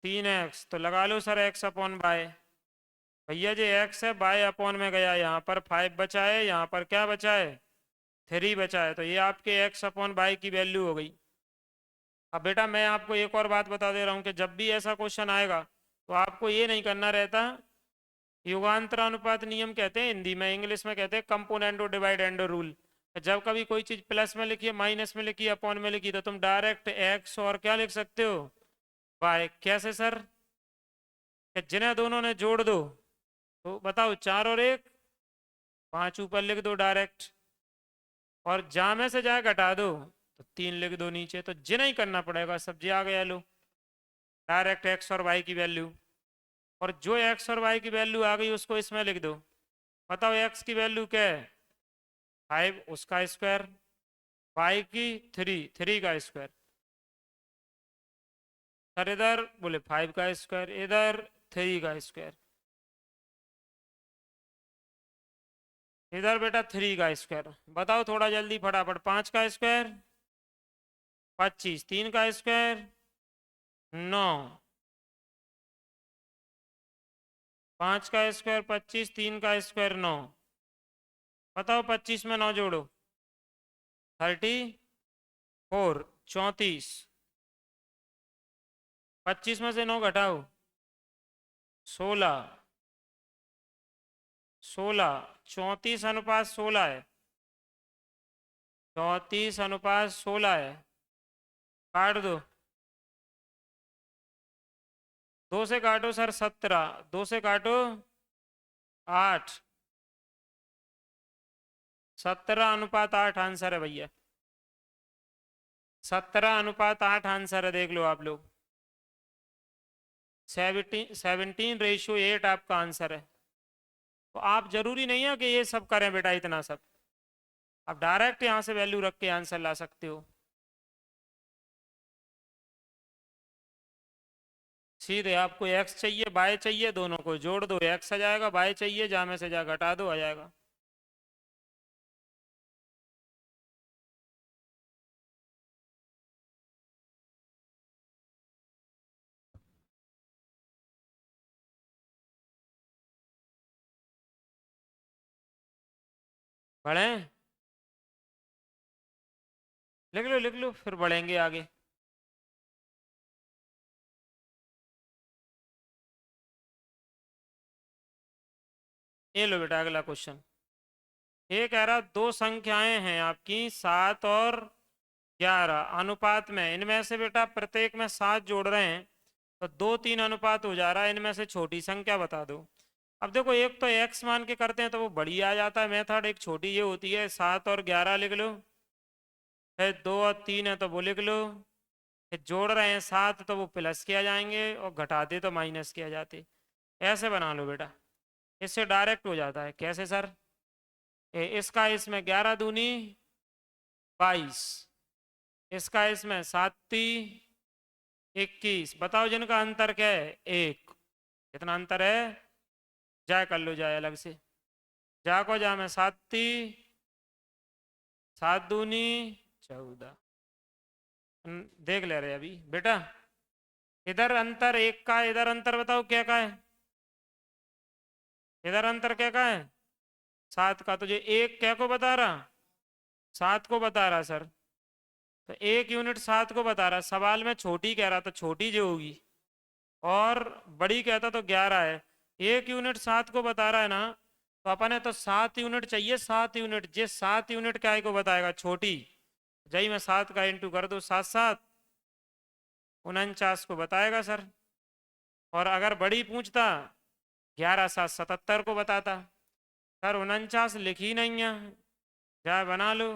3x, तो लगा लो सर x अपॉन बाय। भैया जो x है बाय अपॉन में गया, यहाँ पर 5 बचा है, यहाँ पर क्या बचा है 3 बचा है, तो ये आपके x अपॉन बाय की वैल्यू हो गई। अब बेटा मैं आपको एक और बात बता दे रहा हूँ कि जब भी ऐसा क्वेश्चन आएगा तो आपको ये नहीं करना रहता, युगांतरानुपात नियम कहते हैं हिंदी में, इंग्लिश में कहते हैं कंपोनेंट डिवाइड एंड रूल। जब कभी कोई चीज प्लस में लिखी है, माइनस में लिखी है, अपॉन में लिखी, तो तुम डायरेक्ट एक्स और क्या लिख सकते हो वाई। कैसे सर, कि जिन्हें दोनों ने जोड़ दो, तो बताओ 4 और 1 5 ऊपर लिख दो डायरेक्ट, और जा में से जाए घटा दो तो 3 लिख दो नीचे, तो जिन्हें ही करना पड़ेगा, सब जी आ गया लो डायरेक्ट एक्स और वाई की वैल्यू। और जो एक्स और वाई की वैल्यू आ गई उसको इसमें लिख दो। बताओ एक्स की वैल्यू क्या है 5 उसका स्क्वायर, वाई की 3 का स्क्वायर, सर इधर बोले 5 का स्क्वायर, इधर 3 का स्क्वायर, इधर बेटा 3 का स्क्वायर। बताओ थोड़ा जल्दी फटाफट, 5 का स्क्वायर 25, 3 का स्क्वायर 9, 5 का स्क्वायर 25, 3 का स्क्वायर 9। बताओ 25 में 9 जोड़ो 34, 34, 25 में से 9 घटाओ 16, 16, 34 अनुपात 16 है, 34 अनुपात 16 है, काट दो, 2 से काटो सर 17, 2 से काटो 8, 17 अनुपात 8 आंसर है भैया, 17 अनुपात 8 आंसर है, देख लो आप लोग, 17:8 आपका आंसर है। तो आप जरूरी नहीं है कि ये सब करें बेटा, इतना सब आप डायरेक्ट यहाँ से वैल्यू रख के आंसर ला सकते हो सीधे। आपको एक्स चाहिए बाय चाहिए, दोनों को जोड़ दो एक्स आ जाएगा, बाय चाहिए जा में से जा घटा दो आ जाएगा। बढ़े, लिख लो फिर बढ़ेंगे आगे। ये लो बेटा अगला क्वेश्चन, ये कह रहा दो संख्याएं हैं आपकी 7 और 11 अनुपात में, इनमें से बेटा प्रत्येक में 7 जोड़ रहे हैं तो 2-3 अनुपात हो जा रहा है, इनमें से छोटी संख्या बता दो। अब देखो एक तो x मान के करते हैं तो वो बड़ी आ जाता है मेथड, एक छोटी ये होती है, 7 और 11 लिख लो, फिर 2 और 3 है तो वो लिख लो, फिर जोड़ रहे हैं 7 तो वो प्लस किया जाएंगे और घटाते तो माइनस किया जाते। ऐसे बना लो बेटा, इससे डायरेक्ट हो जाता है। कैसे सर, इसका इसमें 11 दूनी 22, इसका इसमें 7×3 = 21। बताओ जिनका अंतर क्या है 1, कितना अंतर है, जा कर लो जाए अलग से, जा को जा में 7×3 = 14, देख ले रहे अभी बेटा, इधर अंतर 1 का, इधर अंतर बताओ क्या का है, इधर अंतर क्या का है 7 का, तो जो 1 क्या को बता रहा 7 को बता रहा सर, तो 1 यूनिट 7 को बता रहा, सवाल में छोटी कह रहा तो छोटी जो होगी, और बड़ी कहता तो 11 है, 1 यूनिट 7 को बता रहा है ना, तो अपन है तो 7 यूनिट चाहिए, 7 यूनिट, जे 7 यूनिट क्या को बताएगा छोटी, जही में 7 का इंटू कर दो, 7×7 = 49 को बताएगा सर। और अगर बड़ी पूछता 11×7 = 77 को बताता, सर 49 लिखी नहीं है, जाए बना लो,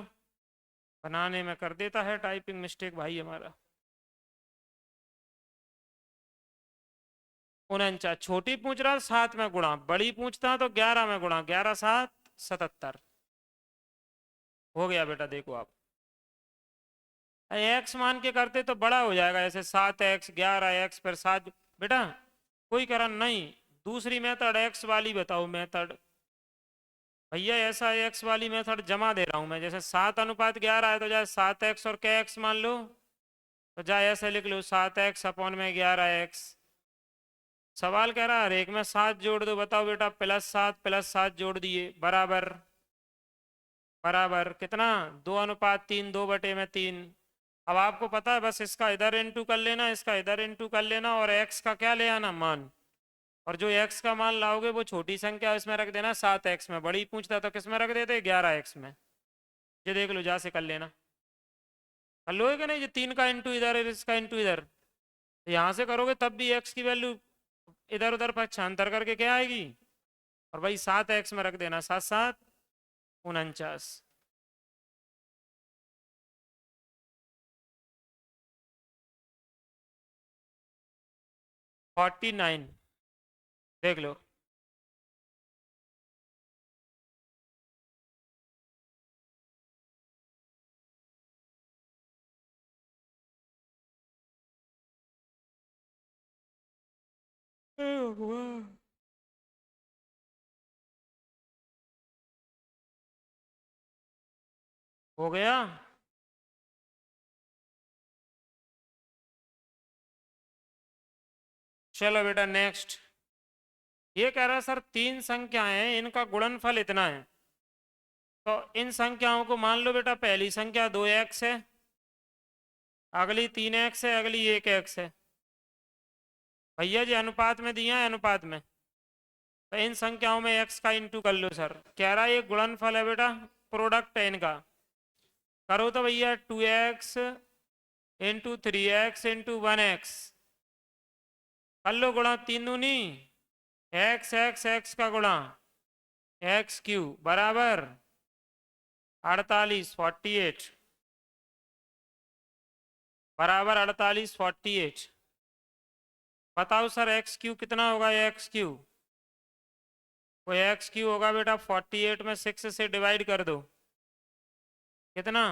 बनाने में कर देता है टाइपिंग मिस्टेक भाई हमारा। 49 छोटी पूछ रहा 7 में गुणा, बड़ी पूछता तो 11 में गुणा, 11×7 = 77 हो गया बेटा, देखो आप एक्स मान के करते तो बड़ा हो जाएगा, ऐसे 7x 11x पर 7। बेटा कोई कारण नहीं, दूसरी मेथड एक्स वाली बताओ मेथड। भैया ऐसा एक्स वाली मेथड जमा दे रहा हूं मैं, जैसे 7:11 है तो जाए 7x और क्या एक्स मान लो, तो जाए ऐसे लिख लो 7x अपॉन में 11x। सवाल कह रहा है हर एक में 7 जोड़ दो, बताओ बेटा, +7 जोड़ दिए बराबर बराबर कितना, 2:3, 2/3। अब आपको पता है बस इसका इधर इंटू कर लेना, इसका इधर इंटू कर लेना, और एक्स का क्या ले आना मान, और जो एक्स का मान लाओगे वो छोटी संख्या इसमें रख देना 7x में, बड़ी पूछता तो किस में रख देते 11x में। ये देख लो जा से कर लेना, कर लोगे कि नहीं, ये 3 का इंटू इधर और इसका इंटू इधर, तो यहाँ से करोगे तब भी एक्स की वैल्यू इधर उधर पक्षांतर करके क्या आएगी, और भाई 7x में रख देना, 7×7 = 49। 49 देख लो। हो गया। चलो बेटा नेक्स्ट, ये कह रहा है सर 3 संख्याएं हैं, इनका गुणनफल इतना है, तो इन संख्याओं को मान लो बेटा, पहली संख्या 2x है, अगली 3x है, अगली 1x है। भैया जी अनुपात में दिया है, अनुपात में, तो इन संख्याओं में x का इंटू कर लो सर, कह रहा है ये गुणनफल है बेटा, प्रोडक्ट है इनका, करो तो भैया 2x into 3x into 1x, कर लो गुणा, 3 दूनी x x x का गुणा x³ बराबर 48 48 बराबर 48 48। बताओ सर x³ कितना होगा, x³ वो x³ होगा बेटा 48 में 6 से डिवाइड कर दो, कितना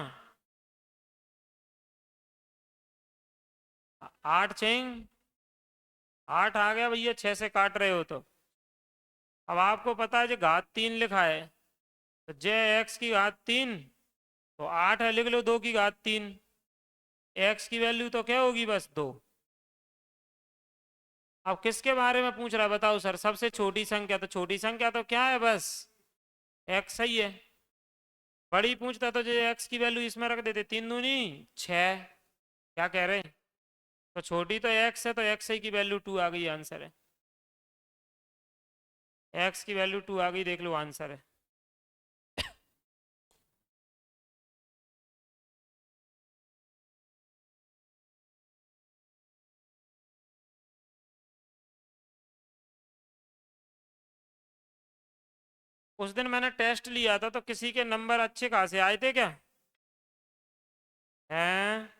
8 चेंग 8 आ गया भैया, 6 से काट रहे हो तो। अब आपको पता है जो घात 3 लिखा है, तो जे x की घात 3, तो 8 है, लिख लो 2 की घात 3, x की वैल्यू तो क्या होगी बस 2। अब किसके बारे में पूछ रहा है बताओ सर, सबसे छोटी संख्या, तो छोटी संख्या तो क्या है बस x ही है, बड़ी पूछता तो जो x की वैल्यू इसमें रख देते, 3 दूनी 6, क्या कह रहे हैं, तो छोटी तो x है, तो x की वैल्यू 2 आ गई, आंसर है, x की वैल्यू 2 आ गई, देख लो आंसर है। उस दिन मैंने टेस्ट लिया था तो किसी के नंबर अच्छे खासे आए थे क्या, हैं?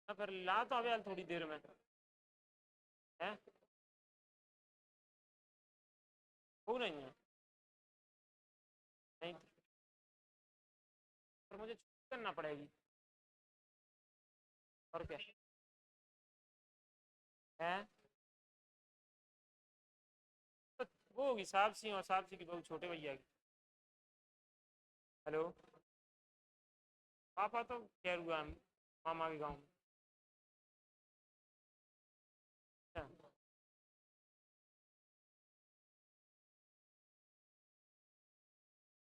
फिर ला तो अभी थोड़ी देर में है, हो नहीं है, नहीं पर मुझे छुट्टी करना पड़ेगी, और क्या है, तो वो होगी साहब और साहब की बहू छोटे भैया की। हेलो, पापा तो खैर हुआ मामा के गाँव में। अच्छा,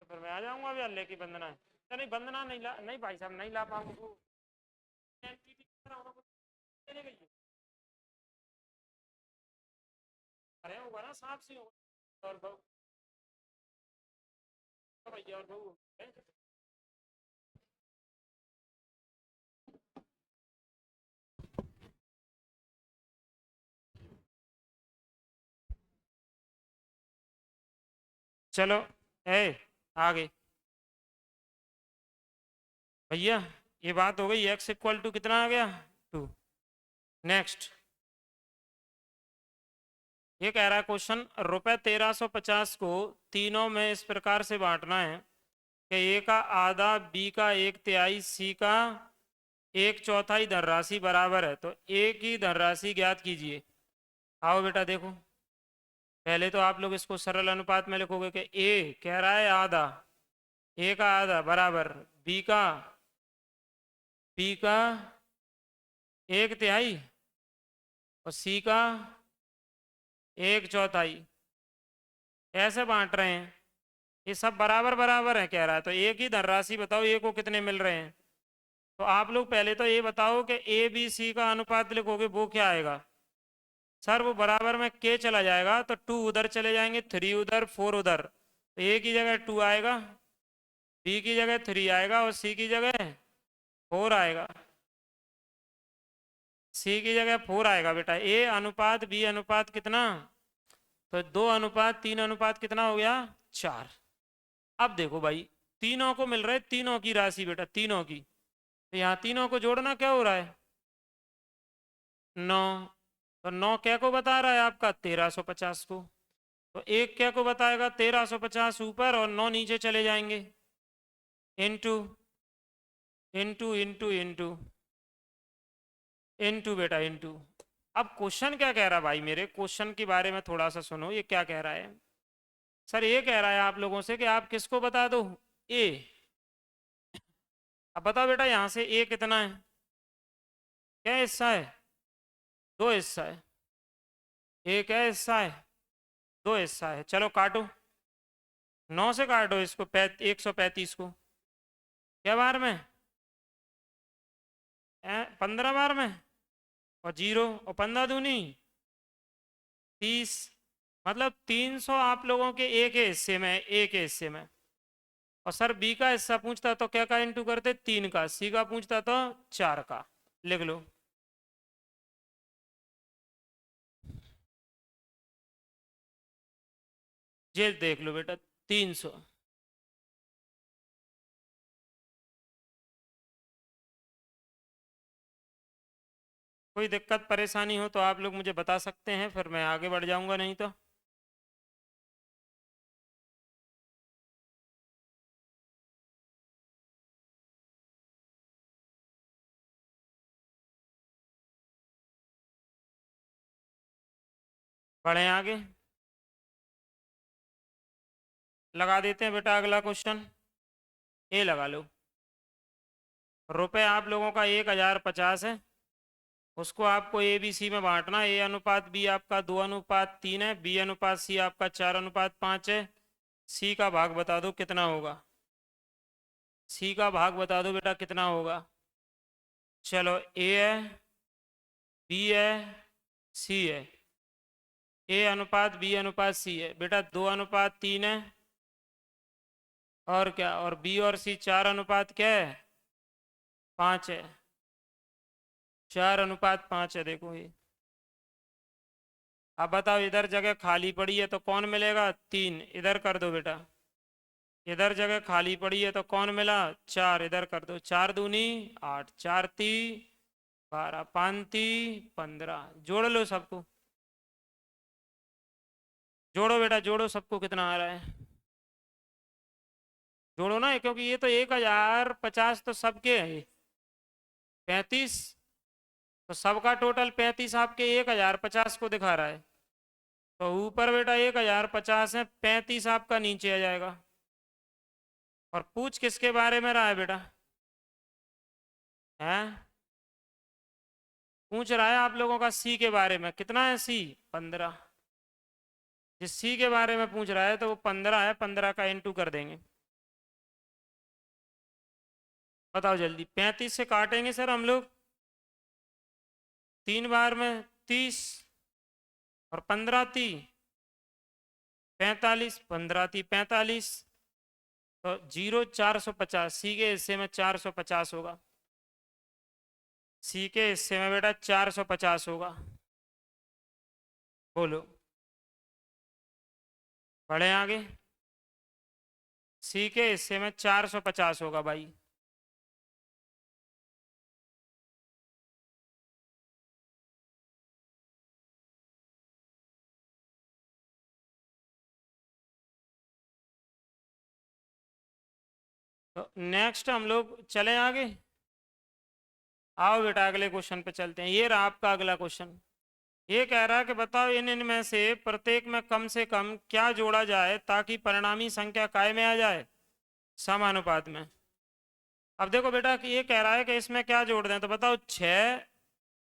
तो फिर मैं आ जाऊंगा अभी, लेके बंदना है, अच्छा नहीं बंदना नहीं ला, नहीं भाई साहब नहीं ला पाऊंगा वो, NTT की तरह होगा, कुछ देने गई है। सांप से होगा और बहु भैया और बहु चलो ए आगे भैया ये बात हो गई x इक्वल टू कितना आ गया 2। नेक्स्ट ये कह रहा है क्वेश्चन रुपए 1350 को तीनों में इस प्रकार से बांटना है कि ए का आधा, बी का एक तिहाई, सी का एक चौथाई धनराशि बराबर है। तो ए की धनराशि ज्ञात कीजिए। आओ बेटा देखो, पहले तो आप लोग इसको सरल अनुपात में लिखोगे कि ए कह रहा है आधा, ए का आधा बराबर बी का एक तिहाई और सी का एक चौथाई। ऐसे बांट रहे हैं, ये सब बराबर बराबर है कह रहा है। तो ए की धनराशि बताओ, ए को कितने मिल रहे हैं। तो आप लोग पहले तो ये बताओ कि ए बी सी का अनुपात लिखोगे वो क्या आएगा। सर वो बराबर में के चला जाएगा तो 2 उधर चले जाएंगे, 3 उधर, 4 उधर। तो ए की जगह 2 आएगा, बी की जगह 3 आएगा और सी की जगह 4 आएगा। सी की जगह 4 आएगा बेटा। ए अनुपात बी अनुपात कितना, तो 2 अनुपात 3 अनुपात कितना हो गया 4। अब देखो भाई तीनों को मिल रहा है, तीनों की राशि बेटा, तीनों की। तो यहाँ तीनों को जोड़ना क्या हो रहा है 9। तो 9 क्या को बता रहा है आपका 1350 को। तो एक क्या को बताएगा 1350 ऊपर और 9 नीचे चले जाएंगे। Into into into into into बेटा इनटू। अब क्वेश्चन क्या कह रहा है भाई, मेरे क्वेश्चन के बारे में थोड़ा सा सुनो। ये क्या कह रहा है सर, ये कह रहा है आप लोगों से कि आप किसको बता दो ए। अब बताओ बेटा यहां से ए कितना है, क्या हिस्सा है 2 हिस्सा है। ए क्या हिस्सा है 2 हिस्सा है। चलो काटो, 9 से काटो इसको 135 को। क्या बार में 15 बार में और 0 और 15 दूनी 30। मतलब 300 आप लोगों के एक के हिस्से में, एक के हिस्से में। और सर बी का हिस्सा पूछता तो क्या का इंटू करते 3 का, सी का पूछता तो 4 का। लिख लो ये देख लो बेटा 300। कोई दिक्कत परेशानी हो तो आप लोग मुझे बता सकते हैं, फिर मैं आगे बढ़ जाऊंगा, नहीं तो बढ़े आगे। लगा देते हैं बेटा अगला क्वेश्चन। ए लगा लो। रुपए आप लोगों का 1050 है, उसको आपको ए बी सी में बांटना। ए अनुपात बी आपका 2 अनुपात 3 है, बी अनुपात सी आपका 4 अनुपात 5 है। सी का भाग बता दो कितना होगा, सी का भाग बता दो बेटा कितना होगा। चलो ए है, बी है, सी है। ए अनुपात बी अनुपात सी है बेटा 2 अनुपात 3 है, और क्या, और बी और सी 4 अनुपात क्या है 5 है। 4 अनुपात 5 है देखो ये। अब बताओ इधर जगह खाली पड़ी है तो कौन मिलेगा 3, इधर कर दो बेटा। इधर जगह खाली पड़ी है तो कौन मिला 4, इधर कर दो। 4 दूनी 8, 4 ती 12, 5 ती 15। जोड़ लो सबको, जोड़ो बेटा जोड़ो सबको कितना आ रहा है। जोड़ो ना, क्योंकि ये तो 1050 तो सबके है 35। तो सबका टोटल 35 आपके 1050 को दिखा रहा है। तो ऊपर बेटा 1050 है, 35 आपका नीचे आ जाएगा। और पूछ किसके बारे में रहा है बेटा, है पूछ रहा है आप लोगों का सी के बारे में। कितना है सी 15। जिस सी के बारे में पूछ रहा है तो वो 15 है, 15 का इंटू कर देंगे। बताओ जल्दी, 35 से काटेंगे सर हम लोग 3 बार में 30 और 15 30। 45, 15 थी 45, तो 0 450, सी के हिस्से में 450 होगा, सी के हिस्से में बेटा 450 होगा। बोलो, बढ़े आगे। सी के हिस्से में 450 होगा भाई। तो नेक्स्ट हम लोग चले आगे। आओ बेटा अगले क्वेश्चन पे चलते हैं। ये रहा आपका अगला क्वेश्चन। ये कह रहा है कि बताओ इन इनमें से प्रत्येक में कम से कम क्या जोड़ा जाए ताकि परिणामी संख्या काय में आ जाए, समानुपात में। अब देखो बेटा कि ये कह रहा है कि इसमें क्या जोड़ दें, तो बताओ 6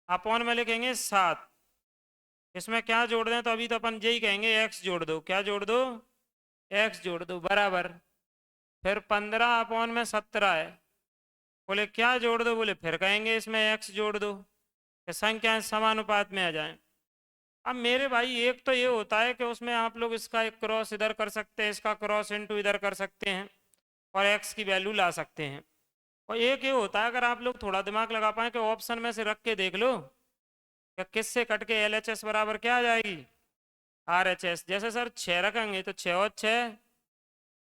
अपॉन में लिखेंगे 7। इसमें क्या जोड़ दें, तो अभी तो अपन यही कहेंगे x जोड़ दो। क्या जोड़ दो, x जोड़ दो, बराबर। फिर 15 अपॉन में 17 है, बोले क्या जोड़ दो, बोले फिर कहेंगे इसमें x जोड़ दो कि संख्याएं समानुपात में आ जाएं। अब मेरे भाई एक तो ये होता है कि उसमें आप लोग इसका एक क्रॉस इधर कर सकते हैं, इसका क्रॉस इनटू इधर कर सकते हैं और x की वैल्यू ला सकते हैं। और एक ये होता है अगर आप लोग थोड़ा दिमाग लगा पाए कि ऑप्शन में से रख के देख लो कि किससे कट के LHS बराबर क्या आ जाएगी, RHS। जैसे सर 6 रखेंगे तो 6 और 6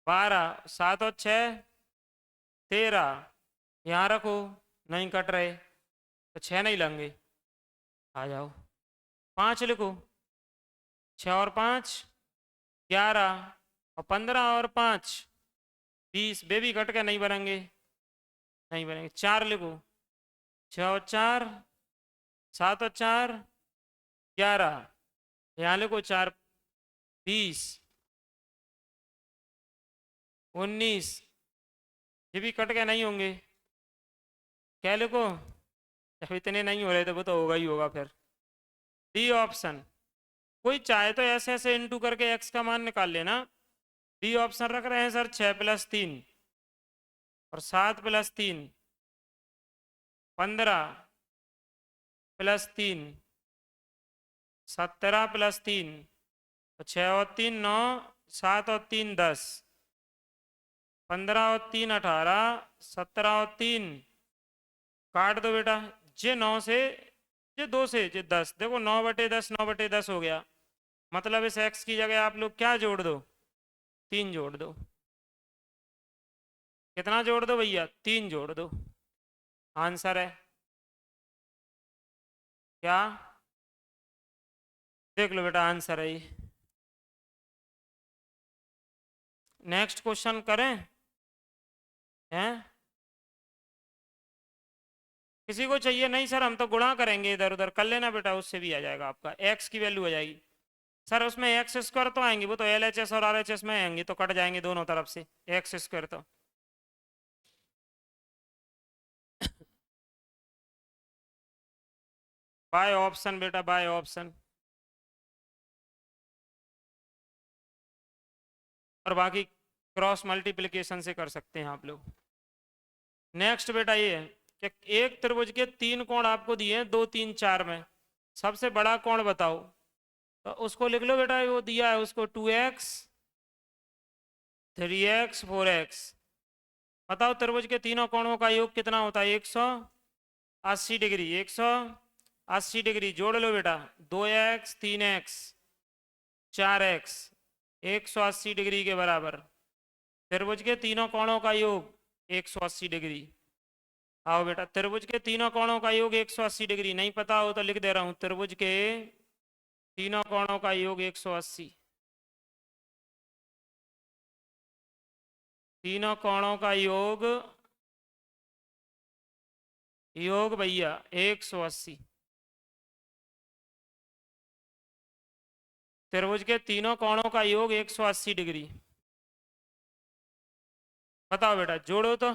12, 7 और 6 13, यहाँ रखो, नहीं कट रहे तो 6 नहीं लेंगे, आ जाओ। 5 लिखो, 6 और 5 11, और 15 और 5 20, बेबी कट के नहीं बनेंगे, नहीं बनेंगे। 4 लिखो, 6 और 4 7 और 4 11, यहाँ लिखो 4 20 19, ये भी कट के नहीं होंगे। क्या लिखो, जब इतने नहीं हो रहे तो वो तो होगा ही होगा। फिर डी ऑप्शन। कोई चाहे तो ऐसे ऐसे इंटू करके एक्स का मान निकाल लेना। डी ऑप्शन रख रहे हैं सर, 6 + 3 और 7 + 3 15 + 3 17 + 3, तो 6 और 3 9, 7 और 3 10, 15 और 3 18, 17 और 3 काट दो बेटा, जे 9 से जे 2 से जे 10, देखो 9/10 9/10 हो गया। मतलब इस x की जगह आप लोग क्या जोड़ दो, 3 जोड़ दो। कितना जोड़ दो भैया, 3 जोड़ दो। आंसर है क्या, देख लो बेटा आंसर है ये। नेक्स्ट क्वेश्चन करें हैं, किसी को चाहिए? नहीं सर हम तो गुणा करेंगे, इधर उधर कर लेना बेटा, उससे भी आ जाएगा आपका, x की वैल्यू आ जाएगी। सर उसमें x² तो आएंगे, वो तो LHS और RHS में आएंगे, तो कट जाएंगे दोनों तरफ से x² तो। बाय ऑप्शन बेटा, बाय ऑप्शन। और बाकी क्रॉस मल्टीप्लिकेशन से कर सकते हैं आप लोग। नेक्स्ट बेटा ये है कि एक त्रिभुज के 3 कोण आपको दिए हैं 2 3 4 में, सबसे बड़ा कोण बताओ। तो उसको लिख लो बेटा, वो दिया है उसको 2x 3x 4x। बताओ त्रिभुज के तीनों कोणों का योग कितना होता है, 180 डिग्री। 180 डिग्री जोड़ लो बेटा, 2x 3x 4x 180 डिग्री के बराबर। त्रिभुज के तीनों कोणों का योग 180 डिग्री। आओ बेटा, त्रिभुज के तीनों कोणों का योग 180 डिग्री, नहीं पता हो तो लिख दे रहा हूं, त्रिभुज के तीनों कोणों का योग 180। तीनों कोणों का योग भैया 180। त्रिभुज के तीनों कोणों का योग 180 डिग्री। बताओ बेटा, जोड़ो तो,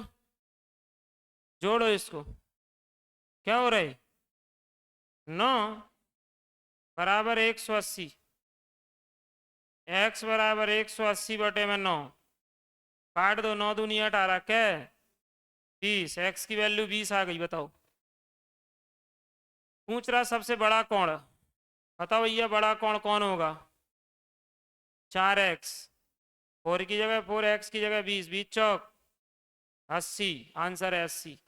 जोड़ो इसको, क्या हो रहा है, 9 बराबर 180, x बराबर 180/9, काट दो, 9 दूनी 18 क्या 20, x की वैल्यू 20 आ गई। बताओ, पूछ रहा सबसे बड़ा कोण, बताओ भैया बड़ा कोण कौन होगा। 4x, 4 की जगह 4x की जगह 20, 20 चौक 80, आंसर है 80।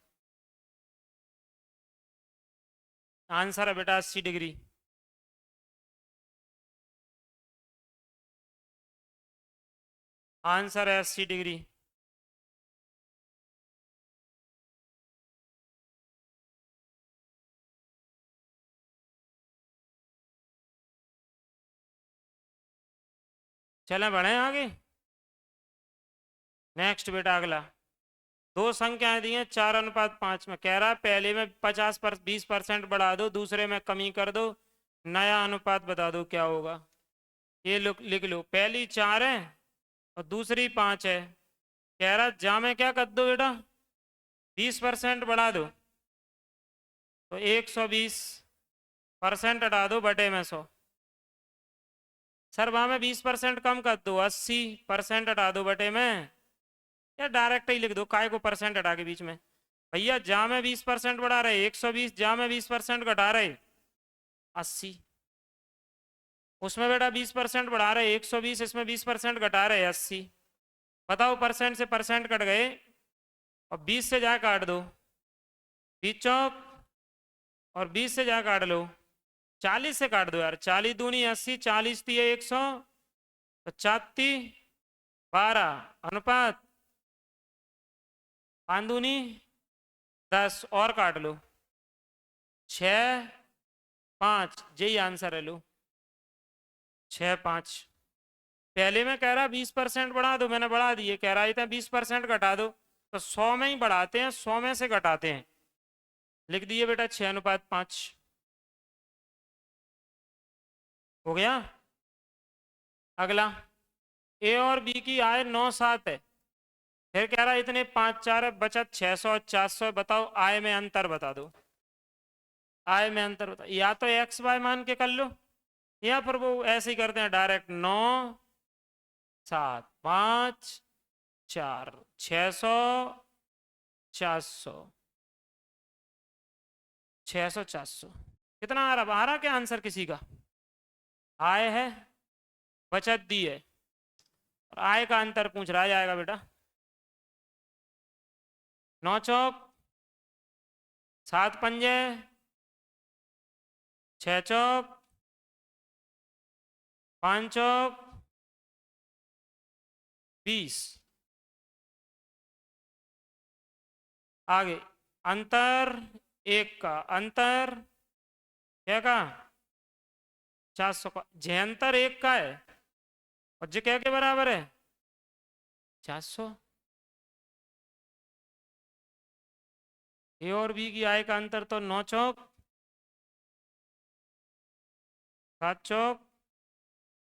आंसर है बेटा 80 डिग्री। आंसर है 80 डिग्री। चलें बढ़े आगे। नेक्स्ट बेटा अगला, दो संख्याएं दी हैं 4:5 में, कह रहा है पहले में 20% बढ़ा दो, दूसरे में कमी कर दो, नया अनुपात बता दो क्या होगा। ये लिख लो, पहली 4 है और दूसरी 5 है। कह रहा जा में क्या कर दो बेटा, 20% बढ़ा दो, तो 120% हटा दो बटे में 100। सर वहां में 20% कम कर दो, 80% हटा दो बटे में, या डायरेक्ट ही लिख दो, काय को परसेंट हटा के बीच में। भैया जा में 20% बढ़ा रहे 120, जा में 20% घटा रहे 80, उसमें बेटा 20% बढ़ा रहे 120, इसमें 20% घटा रहे 80। बताओ परसेंट से परसेंट कट गए और 20 से जा काट दो, 20 चौक और 20 से जा काट लो, 40 से काट दो यार, 40 दूनी 80, 40 दिए 100, तो 34 12 अनुपात 5 दूनी 10, और काट लो 6 5, यही आंसर है। लो 6 5। पहले में कह रहा 20% बढ़ा दो, मैंने बढ़ा दिए, कह रहा था 20% घटा दो, तो 100 में ही बढ़ाते हैं, 100 में से घटाते हैं, लिख दिए बेटा 6:5 हो गया। अगला, ए और बी की आय 9 7 है, फिर कह रहा है इतने 5 4 है, बचत 600 400, बताओ आय में अंतर बता दो। आय में अंतर बता, या तो एक्स वाई मान के कर लो, या फिर वो ऐसे ही करते हैं डायरेक्ट, 9 7 5 4, 600 400, 600 400, कितना आ रहा क्या आंसर किसी का? आय है, बचत दी है, और आय का अंतर पूछ रहा जाएगा बेटा। 9 चौक 7 पंजे, 6 चौक 5 चौक 20। आगे अंतर 1 का, अंतर क्या का 400 का, जे अंतर 1 का है और जे क्या के बराबर है 400। ए और बी की आय का अंतर तो 9 चौक 7 चौक,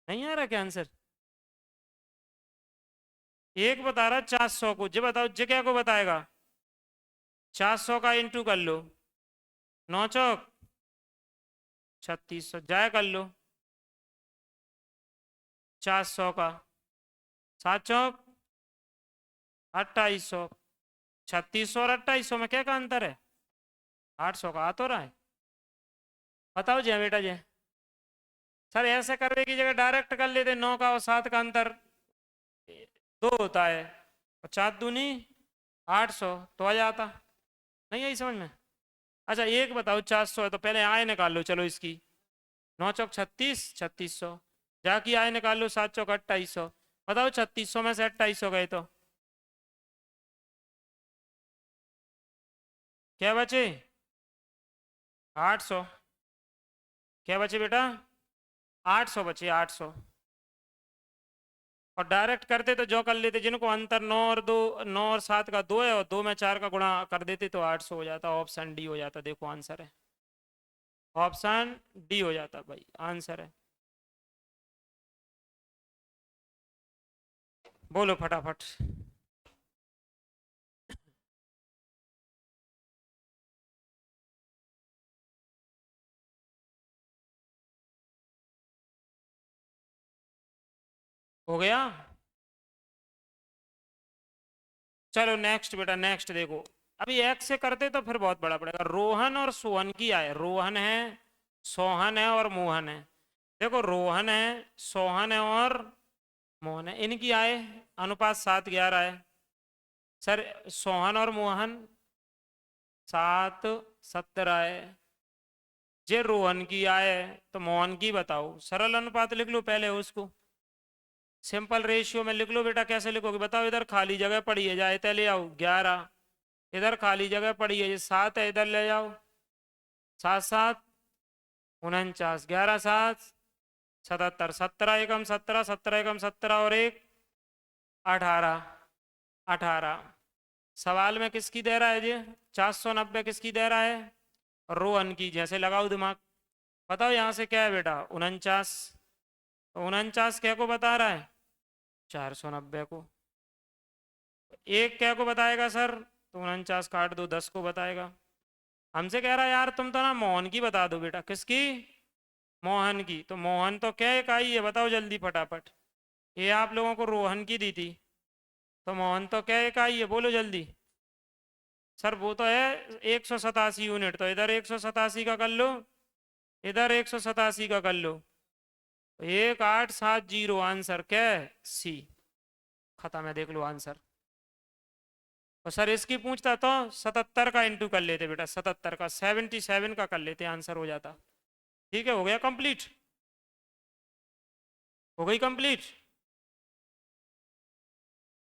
नहीं आ रहा क्या आंसर? एक बता रहा 400 को, जे बताओ जे क्या को बताएगा, 400 का इंटू कर लो, 9 चौक 3600, जाए कर लो 400 का, 7 चौक 2800, 3600 और 2800 में क्या का अंतर है 800 का, आ तो रहा है। बताओ जी बेटा जी। सर ऐसे करने की जगह डायरेक्ट कर लेते, 9 का और 7 का अंतर 2 होता है, और 4 दूनी 800, तो आ जाता। नहीं आई समझ में? अच्छा एक बताओ 400 है तो पहले आय निकाल लो, चलो इसकी, 9 चौक 36, 3600, जाकी आय निकाल लो, 7 चौक 2800, बताओ 3600 में से 2800 गए तो क्या बचे 800, क्या बचे बेटा 800 बचे 800। और डायरेक्ट करते तो जो कर लेते, जिनको अंतर 9 और 2, 9 और 7 का 2 है और 2 में 4 का गुणा कर देते तो 800 हो जाता, ऑप्शन डी हो जाता। देखो आंसर है, ऑप्शन डी हो जाता भाई, आंसर है। बोलो फटाफट। हो गया। चलो नेक्स्ट बेटा, नेक्स्ट देखो, अभी एक से करते तो फिर बहुत बड़ा पड़ेगा। रोहन और सोहन की आय, रोहन है सोहन है और मोहन है, देखो रोहन है सोहन है और मोहन है, इनकी आय अनुपात 7:11 है सर। सोहन और मोहन 7:17 है। जे रोहन की आय है तो मोहन की बताओ, सरल अनुपात लिख लो पहले उसको, सिंपल रेशियो में लिख लो बेटा। कैसे लिखोगे बताओ? इधर खाली जगह पड़ी है, जाए ले आओ 11, इधर खाली जगह पड़ी है, ये 7 है, इधर ले जाओ 7 7 49, 11 7 77, 17 एकम 17, 17 एकम 17 और 1 18, 18। सवाल में किसकी दे रहा है जी? 490 किसकी दे रहा है? रोहन की। जैसे लगाओ दिमाग, बताओ यहाँ से क्या है बेटा? 49, तो 49 क्या को बता रहा है? 490 को। एक क्या को बताएगा सर? तो 49 काट दो, 10 को बताएगा। हमसे कह रहा है यार तुम तो ना मोहन की बता दो बेटा। किसकी? मोहन की। तो मोहन तो क्या इकाई है बताओ जल्दी फटाफट। ये आप लोगों को रोहन की दी थी, तो मोहन तो क्या इकाई है बोलो जल्दी। सर वो तो है 187 यूनिट, तो इधर 187 का कर लो, इधर 187 का कर लो। 1870 आंसर क्या है? सी। खत्म है, देख लो आंसर। और सर इसकी पूछता तो 77 का इंटू कर लेते बेटा, 77 का 77 का कर लेते, आंसर हो जाता। ठीक है, हो गया कंप्लीट, हो गई कंप्लीट।